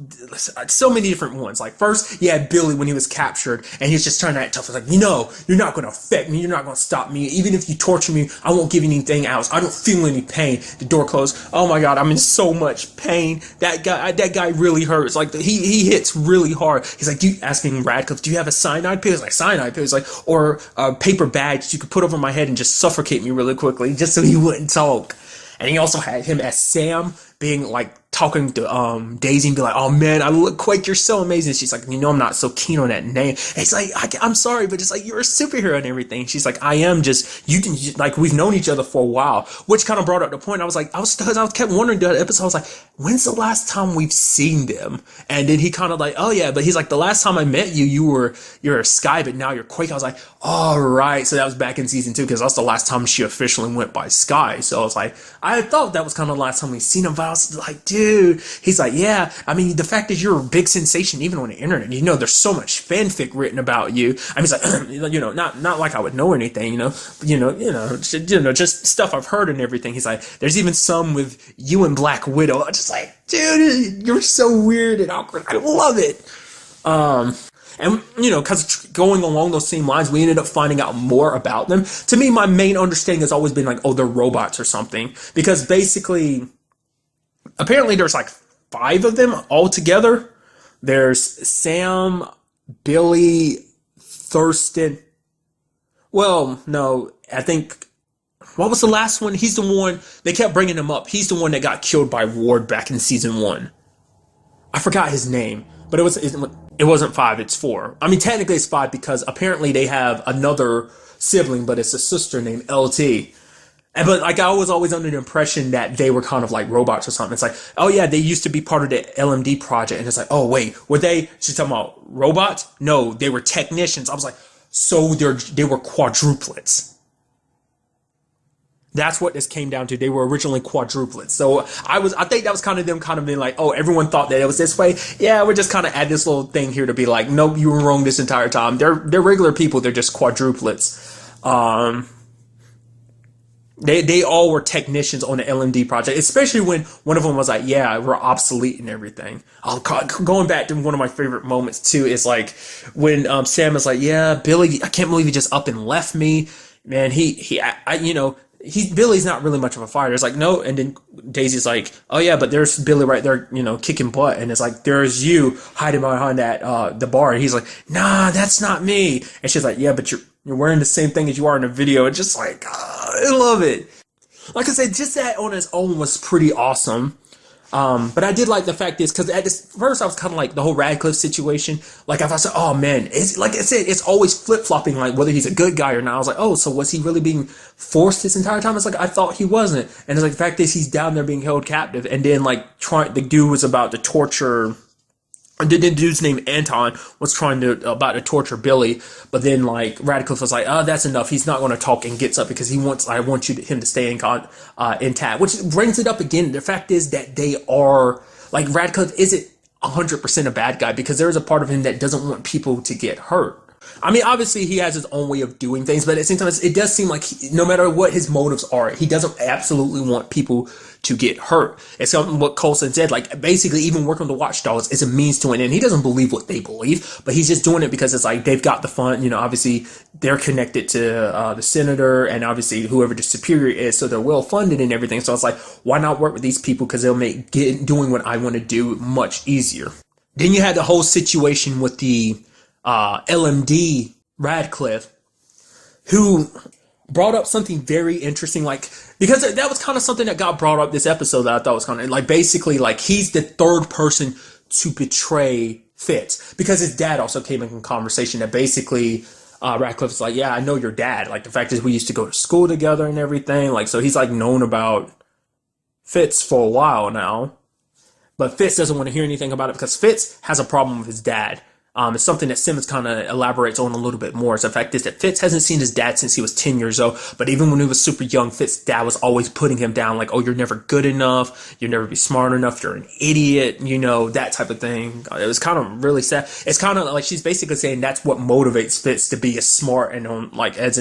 so many different ones. Like, first, you had Billy when he was captured, and he was just trying to act tough. He's like, you're not going to affect me. You're not going to stop me. Even if you torture me, I won't give you anything else. I don't feel any pain. The door closed. Oh my God, I'm in so much pain. That guy really hurts. Like, he hits really hard. He's like, asking Radcliffe, do you have a cyanide pill? He's like, cyanide pill? He's like, or a paper bag that you could put over my head and just suffocate me really quickly, just so he wouldn't talk. And he also had him as Sam, being like talking to Daisy and be like, oh man, I look Quake, you're so amazing. She's like, I'm not so keen on that name. And he's like, I'm sorry, but just like, you're a superhero and everything. She's like, I am just, like, we've known each other for a while, which kind of brought up the point. I was kept wondering during the episode, I was like, when's the last time we've seen them? And then he kind of like, oh yeah, but he's like, the last time I met you, you're a Sky, but now you're Quake. I was like, all right. So that was back in season 2, because that's the last time she officially went by Sky. So I was like, I thought that was kind of the last time we've seen him, but I was like, dude, he's like, yeah, I mean, the fact is you're a big sensation even on the internet. There's so much fanfic written about you. I mean, he's like, not like I would know anything, just stuff I've heard and everything. He's like, there's even some with you and Black Widow. I'm just like, dude, you're so weird and awkward. I love it. And, because going along those same lines, we ended up finding out more about them. To me, my main understanding has always been like, oh, they're robots or something. Because basically, apparently there's like 5 of them all together. There's Sam, Billy, Thurston. Well, no, I think, what was the last one? He's the one, they kept bringing him up. He's the one that got killed by Ward back in season 1. I forgot his name, but it wasn't 5, it's 4. I mean, technically it's 5 because apparently they have another sibling, but it's a sister named LT. And but like I was always under the impression that they were kind of like robots or something. It's like, oh yeah, they used to be part of the LMD project, and it's like, oh wait, were they? She's talking about robots? No, they were technicians. I was like, so they were quadruplets. That's what this came down to. They were originally quadruplets. So I think that was kind of them kind of being like, oh, everyone thought that it was this way. Yeah, we're just kind of add this little thing here to be like, nope, you were wrong this entire time. They're regular people. They're just quadruplets. They all were technicians on the LMD project, especially when one of them was like, yeah, we're obsolete and everything. Going back to one of my favorite moments too is like when Sam is like, yeah, Billy, I can't believe he just up and left me. Man, Billy's not really much of a fighter. It's like, no. And then Daisy's like, oh yeah, but there's Billy right there, kicking butt. And it's like, there's you hiding behind that, the bar. And he's like, nah, that's not me. And she's like, yeah, but you're wearing the same thing as you are in the video. It's just like, I love it. Like I said, just that on its own was pretty awesome. But I did like the fact is because at first I was kind of like the whole Radcliffe situation. Like if I said, oh man, it's like I said, it's always flip flopping. Like whether he's a good guy or not. I was like, oh, so was he really being forced this entire time? It's like I thought he wasn't. And it's like the fact is he's down there being held captive, and then like the dude was about to torture. The dude's name Anton was about to torture Billy, but then like Radcliffe was like, "Oh, that's enough. He's not going to talk," and gets up because I want him to stay intact. Which brings it up again. The fact is that they are like Radcliffe isn't 100% a bad guy because there is a part of him that doesn't want people to get hurt. I mean, obviously he has his own way of doing things, but at the same time, it does seem like no matter what his motives are, he doesn't absolutely want people to get hurt. It's something what Coulson said, like basically even working with the Watchdogs is a means to an end. He doesn't believe what they believe, but he's just doing it because it's like they've got the fun, obviously they're connected to the senator and obviously whoever the superior is, so they're well funded and everything. So it's like, why not work with these people because they'll make doing what I want to do much easier. Then you had the whole situation with the LMD Radcliffe, who brought up something very interesting, like because that was kind of something that got brought up this episode that I thought was kind of like basically like he's the third person to betray Fitz because his dad also came in conversation that basically Radcliffe's like, yeah, I know your dad. Like the fact is we used to go to school together and everything. Like so he's like known about Fitz for a while now, but Fitz doesn't want to hear anything about it because Fitz has a problem with his dad. It's something that Simmons kind of elaborates on a little bit more. So the fact is that Fitz hasn't seen his dad since he was 10 years old. But even when he was super young, Fitz's dad was always putting him down like, oh, you're never good enough. You'll never be smart enough. You're an idiot. That type of thing. It was kind of really sad. It's kind of like she's basically saying that's what motivates Fitz to be as smart and like as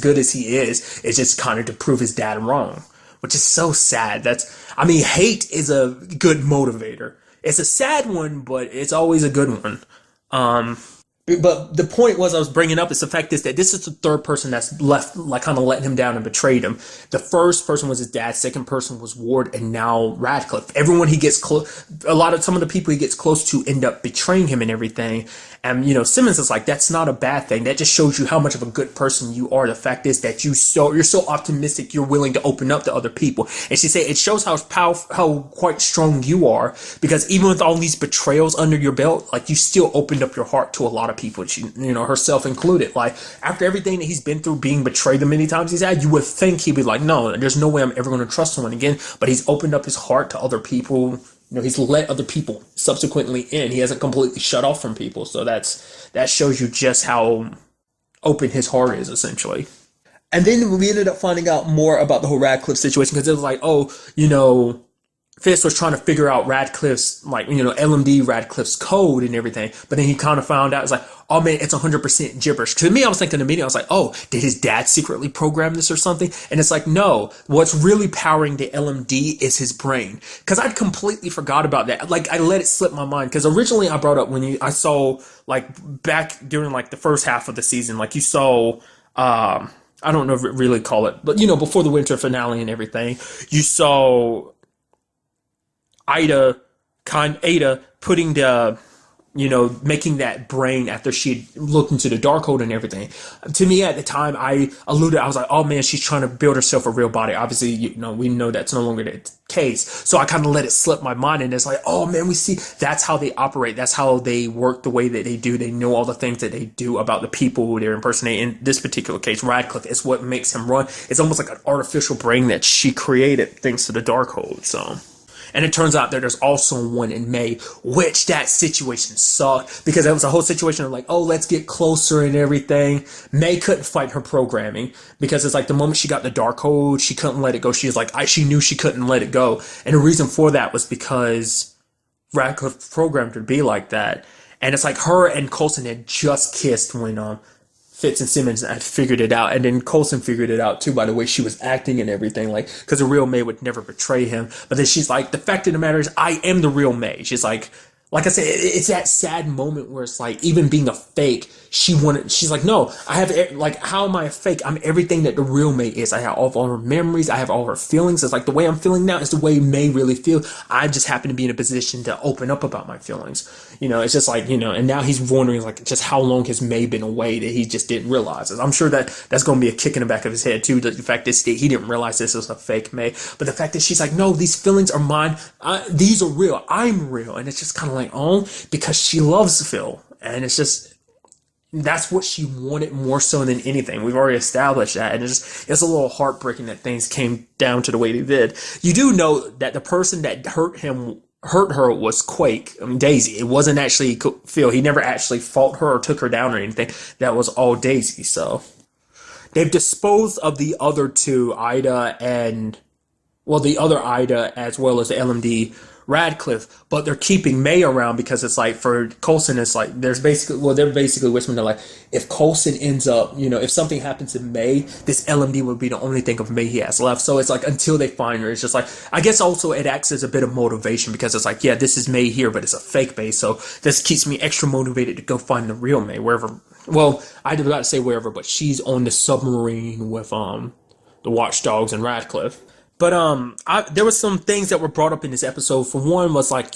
good as he is. It's just kind of to prove his dad wrong, which is so sad. Hate is a good motivator. It's a sad one, but it's always a good one. But the point was I was bringing up is the fact is that this is the third person that's left, like kind of letting him down and betrayed him. The first person was his dad. Second person was Ward, and now Radcliffe. Everyone he gets close, some of the people he gets close to end up betraying him and everything. And Simmons is like, that's not a bad thing. That just shows you how much of a good person you are. The fact is that you're so optimistic. You're willing to open up to other people. And she said it shows how powerful, how quite strong you are, because even with all these betrayals under your belt, like you still opened up your heart to a lot of people. She, herself included. Like after everything that he's been through, being betrayed the many times he's had, you would think he'd be like, no, there's no way I'm ever going to trust someone again. But he's opened up his heart to other people. He's let other people subsequently in. He hasn't completely shut off from people. So that shows you just how open his heart is, essentially. And then we ended up finding out more about the whole Radcliffe situation, because it was like, Fisk was trying to figure out Radcliffe's, LMD Radcliffe's code and everything. But then he kind of found out, it's like, oh man, it's 100% gibberish. To me, I was thinking immediately, I was like, oh, did his dad secretly program this or something? And it's like, no, what's really powering the LMD is his brain. Because I'd completely forgot about that. Like, I let it slip my mind. Because originally I brought up I saw, back during, the first half of the season, you saw, I don't know if it really call it, but, before the winter finale and everything, you saw Ida Ada putting the, making that brain after she looked into the Darkhold and everything. To me at the time, I was like, oh man, she's trying to build herself a real body. Obviously, we know that's no longer the case. So I kind of let it slip my mind, and it's like, oh man, we see that's how they operate. That's how they work the way that they do. They know all the things that they do about the people who they're impersonating. In this particular case, Radcliffe is what makes him run. It's almost like an artificial brain that she created thanks to the Darkhold. So. And it turns out that there's also one in May, which that situation sucked because it was a whole situation of like, oh, let's get closer and everything. May couldn't fight her programming because it's like the moment she got the Darkhold, she couldn't let it go. She was like, she knew she couldn't let it go. And the reason for that was because Radcliffe programmed her to be like that. And it's like her and Coulson had just kissed when Fitz and Simmons had figured it out, and then Coulson figured it out too by the way she was acting and everything, like, because the real May would never betray him. But then she's like, the fact of the matter is, I am the real May. She's like I said, it's that sad moment where it's like, even being a fake, she's like, no, I have, like, how am I a fake? I'm everything that the real May is. I have all her memories. I have all her feelings. It's like the way I'm feeling now is the way May really feels. I just happen to be in a position to open up about my feelings. It's just like, and now he's wondering, like, just how long has May been away that he just didn't realize it. I'm sure that's going to be a kick in the back of his head, too. The fact that he didn't realize this was a fake May. But the fact that she's like, no, these feelings are mine. These are real. I'm real. And it's just kind of like, oh, because she loves Phil. And it's just, that's what she wanted more so than anything. We've already established that. And it's a little heartbreaking that things came down to the way they did. You do know that the person that hurt her was Quake, Daisy. It wasn't actually Phil. He never actually fought her or took her down or anything. That was all Daisy. So they've disposed of the other two, the other Ida as well as the LMD Radcliffe, but they're keeping May around because it's like, for Coulson, it's like they're basically whispering, they're like, if Coulson ends up, if something happens to May, this LMD would be the only thing of May he has left. So it's like, until they find her, it's just like, I guess also it acts as a bit of motivation because it's like, yeah, this is May here, but it's a fake May, so this keeps me extra motivated to go find the real May wherever. Well, I was about to say wherever, but she's on the submarine with the Watchdogs and Radcliffe. But there was some things that were brought up in this episode. For one was like,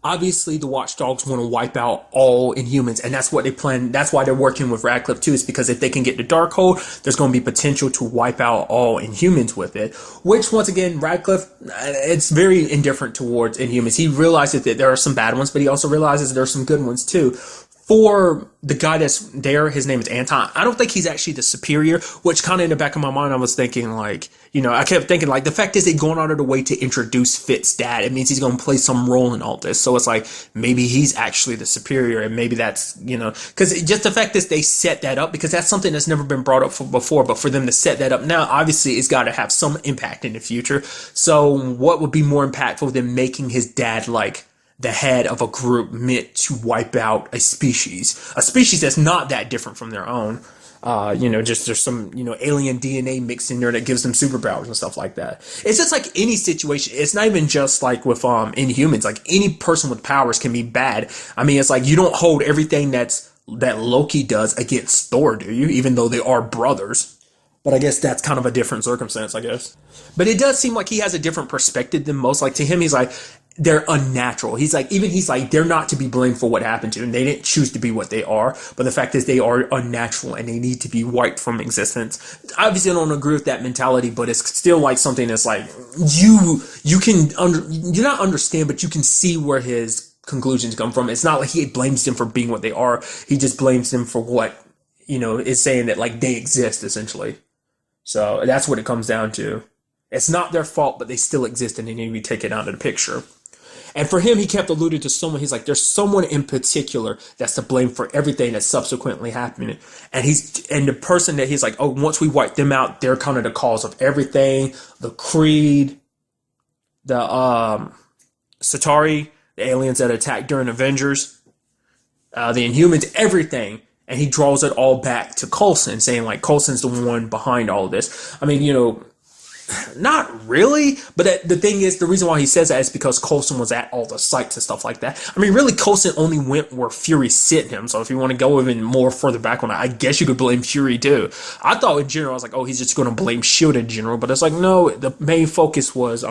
obviously the Watchdogs want to wipe out all Inhumans, and that's what they plan. That's why they're working with Radcliffe too, is because if they can get the Darkhold, there's going to be potential to wipe out all Inhumans with it. Which, once again, Radcliffe, it's very indifferent towards Inhumans. He realizes that there are some bad ones, but he also realizes there are some good ones too. For the guy that's there, his name is Anton. I don't think he's actually the superior, which kind of in the back of my mind, I was thinking like, I kept thinking like, the fact is they're going out of the way to introduce Fitz's dad. It means he's going to play some role in all this. So it's like, maybe he's actually the superior, and maybe that's, because just the fact is they set that up, because that's something that's never been brought up before, but for them to set that up now, obviously it's got to have some impact in the future. So what would be more impactful than making his dad like the head of a group meant to wipe out a species that's not that different from their own. Just there's some, alien DNA mixed in there that gives them superpowers and stuff like that. It's just like any situation. It's not even just like with Inhumans. Like, any person with powers can be bad. I mean, it's like, you don't hold everything that Loki does against Thor, do you? Even though they are brothers. But I guess that's kind of a different circumstance, I guess. But it does seem like he has a different perspective than most. Like, to him, he's like, they're unnatural. He's like, they're not to be blamed for what happened to them. They didn't choose to be what they are. But the fact is they are unnatural and they need to be wiped from existence. Obviously, I don't agree with that mentality, but it's still like something that's like, you not understand, but you can see where his conclusions come from. It's not like he blames them for being what they are. He just blames them for what, is saying that like they exist, essentially. So that's what it comes down to. It's not their fault, but they still exist and they need to be taken out of the picture. And for him, he kept alluding to someone. He's like, there's someone in particular that's to blame for everything that's subsequently happening. And the person that he's like, oh, once we wipe them out, they're kind of the cause of everything. The Creed, the Satari, the aliens that attacked during Avengers, the Inhumans, everything. And he draws it all back to Coulson, saying like Coulson's the one behind all of this. I mean, not really, but the thing is, the reason why he says that is because Coulson was at all the sites and stuff like that. I mean, really, Coulson only went where Fury sent him. So if you want to go even more further back on that, I guess you could blame Fury too. I thought in general, I was like, oh, he's just going to blame S.H.I.E.L.D. in general, but it's like, no, the main focus was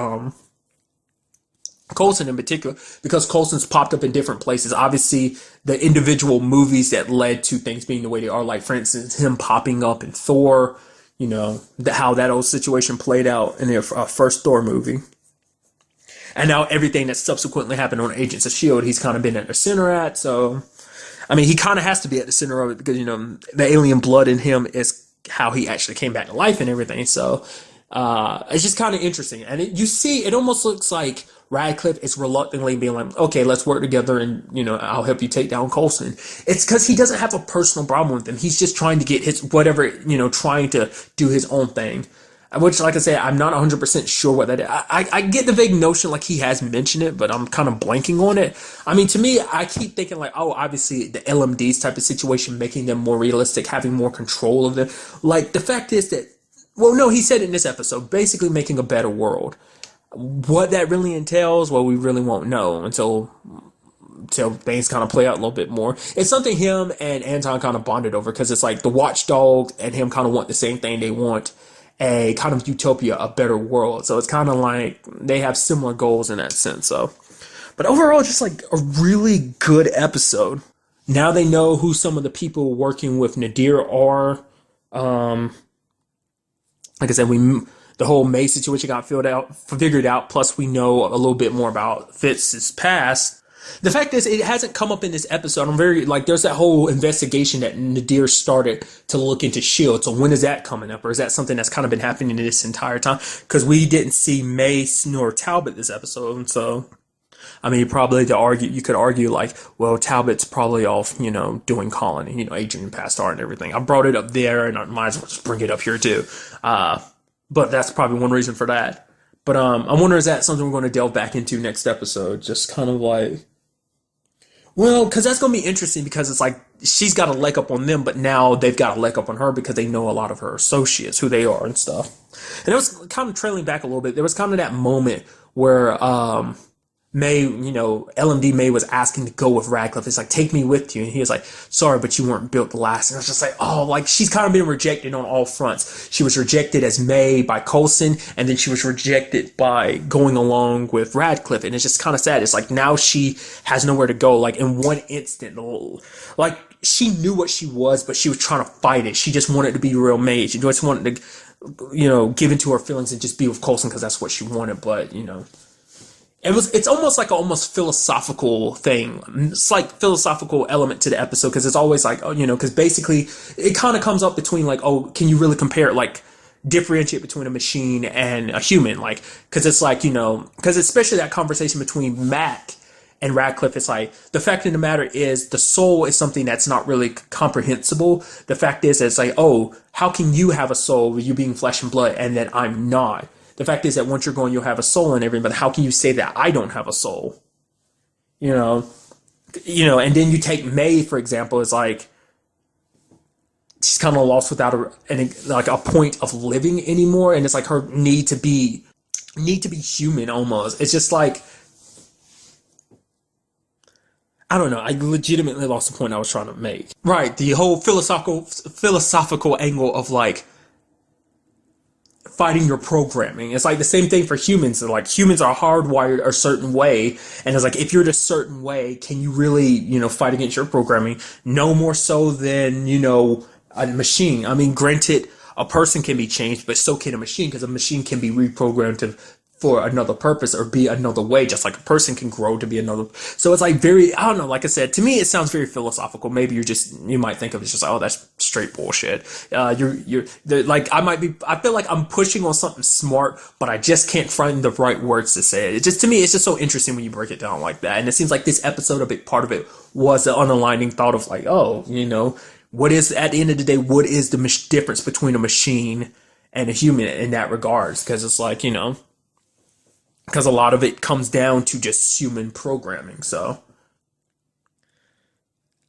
Coulson in particular, because Coulson's popped up in different places. Obviously, the individual movies that led to things being the way they are, like for instance, him popping up in Thor, how that whole situation played out in their first Thor movie. And now everything that subsequently happened on Agents of S.H.I.E.L.D., he's kind of been at the center at. So, I mean, he kind of has to be at the center of it because, the alien blood in him is how he actually came back to life and everything. So, it's just kind of interesting. And it almost looks like Radcliffe is reluctantly being like, okay, let's work together and, I'll help you take down Coulson. It's because he doesn't have a personal problem with him. He's just trying to get his whatever, trying to do his own thing. Which, like I said, I'm not 100% sure what that is. I get the vague notion like he has mentioned it, but I'm kind of blanking on it. I mean, to me, I keep thinking like, oh, obviously the LMDs type of situation, making them more realistic, having more control of them. Like, the fact is that, well, no, he said in this episode, basically making a better world. What that really entails, well, we really won't know until things kind of play out a little bit more. It's something him and Anton kind of bonded over because it's like the watchdog and him kind of want the same thing. They want a kind of utopia, a better world. So it's kind of like they have similar goals in that sense. So, but overall, just like a really good episode. Now they know who some of the people working with Nadir are. Like I said, the whole May situation got figured out. Plus, we know a little bit more about Fitz's past. The fact is, it hasn't come up in this episode. I'm very, there's that whole investigation that Nadir started to look into S.H.I.E.L.D. So when is that coming up? Or is that something that's kind of been happening this entire time? Because we didn't see May nor Talbot this episode. And so, I mean, you could argue like, well, Talbot's probably off, doing Colony, Adrian Pastar and everything. I brought it up there and I might as well just bring it up here too. But that's probably one reason for that. But I wonder, is that something we're going to delve back into next episode? Just kind of like, well, because that's going to be interesting because it's like she's got a leg up on them, but now they've got a leg up on her because they know a lot of her associates, who they are and stuff. And it was kind of trailing back a little bit. There was kind of that moment where May, LMD May was asking to go with Radcliffe. It's like, take me with you. And he was like, sorry, but you weren't built to last. And I was just like, oh, like she's kind of been rejected on all fronts. She was rejected as May by Coulson, and then she was rejected by going along with Radcliffe. And it's just kind of sad. It's like now she has nowhere to go. Like in one instant, like she knew what she was, but she was trying to fight it. She just wanted to be real May. She just wanted to, give into her feelings and just be with Coulson because that's what she wanted. But, it's almost like an almost philosophical thing. It's like philosophical element to the episode because it's always like, because basically it kind of comes up between like, oh, can you really compare it, like differentiate between a machine and a human? Like, because it's like, because especially that conversation between Mac and Radcliffe, it's like the fact of the matter is the soul is something that's not really comprehensible. The fact is, it's like, oh, how can you have a soul with you being flesh and blood and that I'm not? The fact is that once you're going, you'll have a soul and everything, but how can you say that I don't have a soul? And then you take May, for example, is like, she's kind of lost without a point of living anymore. And it's like her need to be human almost. It's just like, I don't know. I legitimately lost the point I was trying to make. Right. The whole philosophical angle of like, fighting your programming. It's like the same thing for humans. Like humans are hardwired a certain way, and it's like if you're a certain way, can you really, fight against your programming? No more so than, a machine. I mean, granted, a person can be changed, but so can a machine because a machine can be reprogrammed for another purpose or be another way, just like a person can grow to be another. So it's like I don't know, like I said, to me, it sounds very philosophical. Maybe you might think of it as just, oh, that's straight bullshit. I feel like I'm pushing on something smart, but I just can't find the right words to say it. To me, it's just so interesting when you break it down like that. And it seems like this episode, a big part of it was the underlining thought of like, oh, what is, at the end of the day, what is the difference between a machine and a human in that regards? Because it's like, because a lot of it comes down to just human programming. So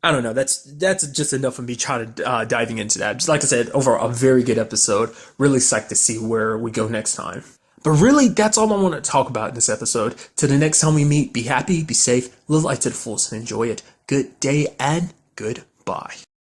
I don't know. That's just enough of me trying to diving into that. Just like I said, overall, a very good episode. Really psyched to see where we go next time. But really, that's all I want to talk about in this episode. Till the next time we meet, be happy, be safe, live life to the fullest, and enjoy it. Good day and goodbye.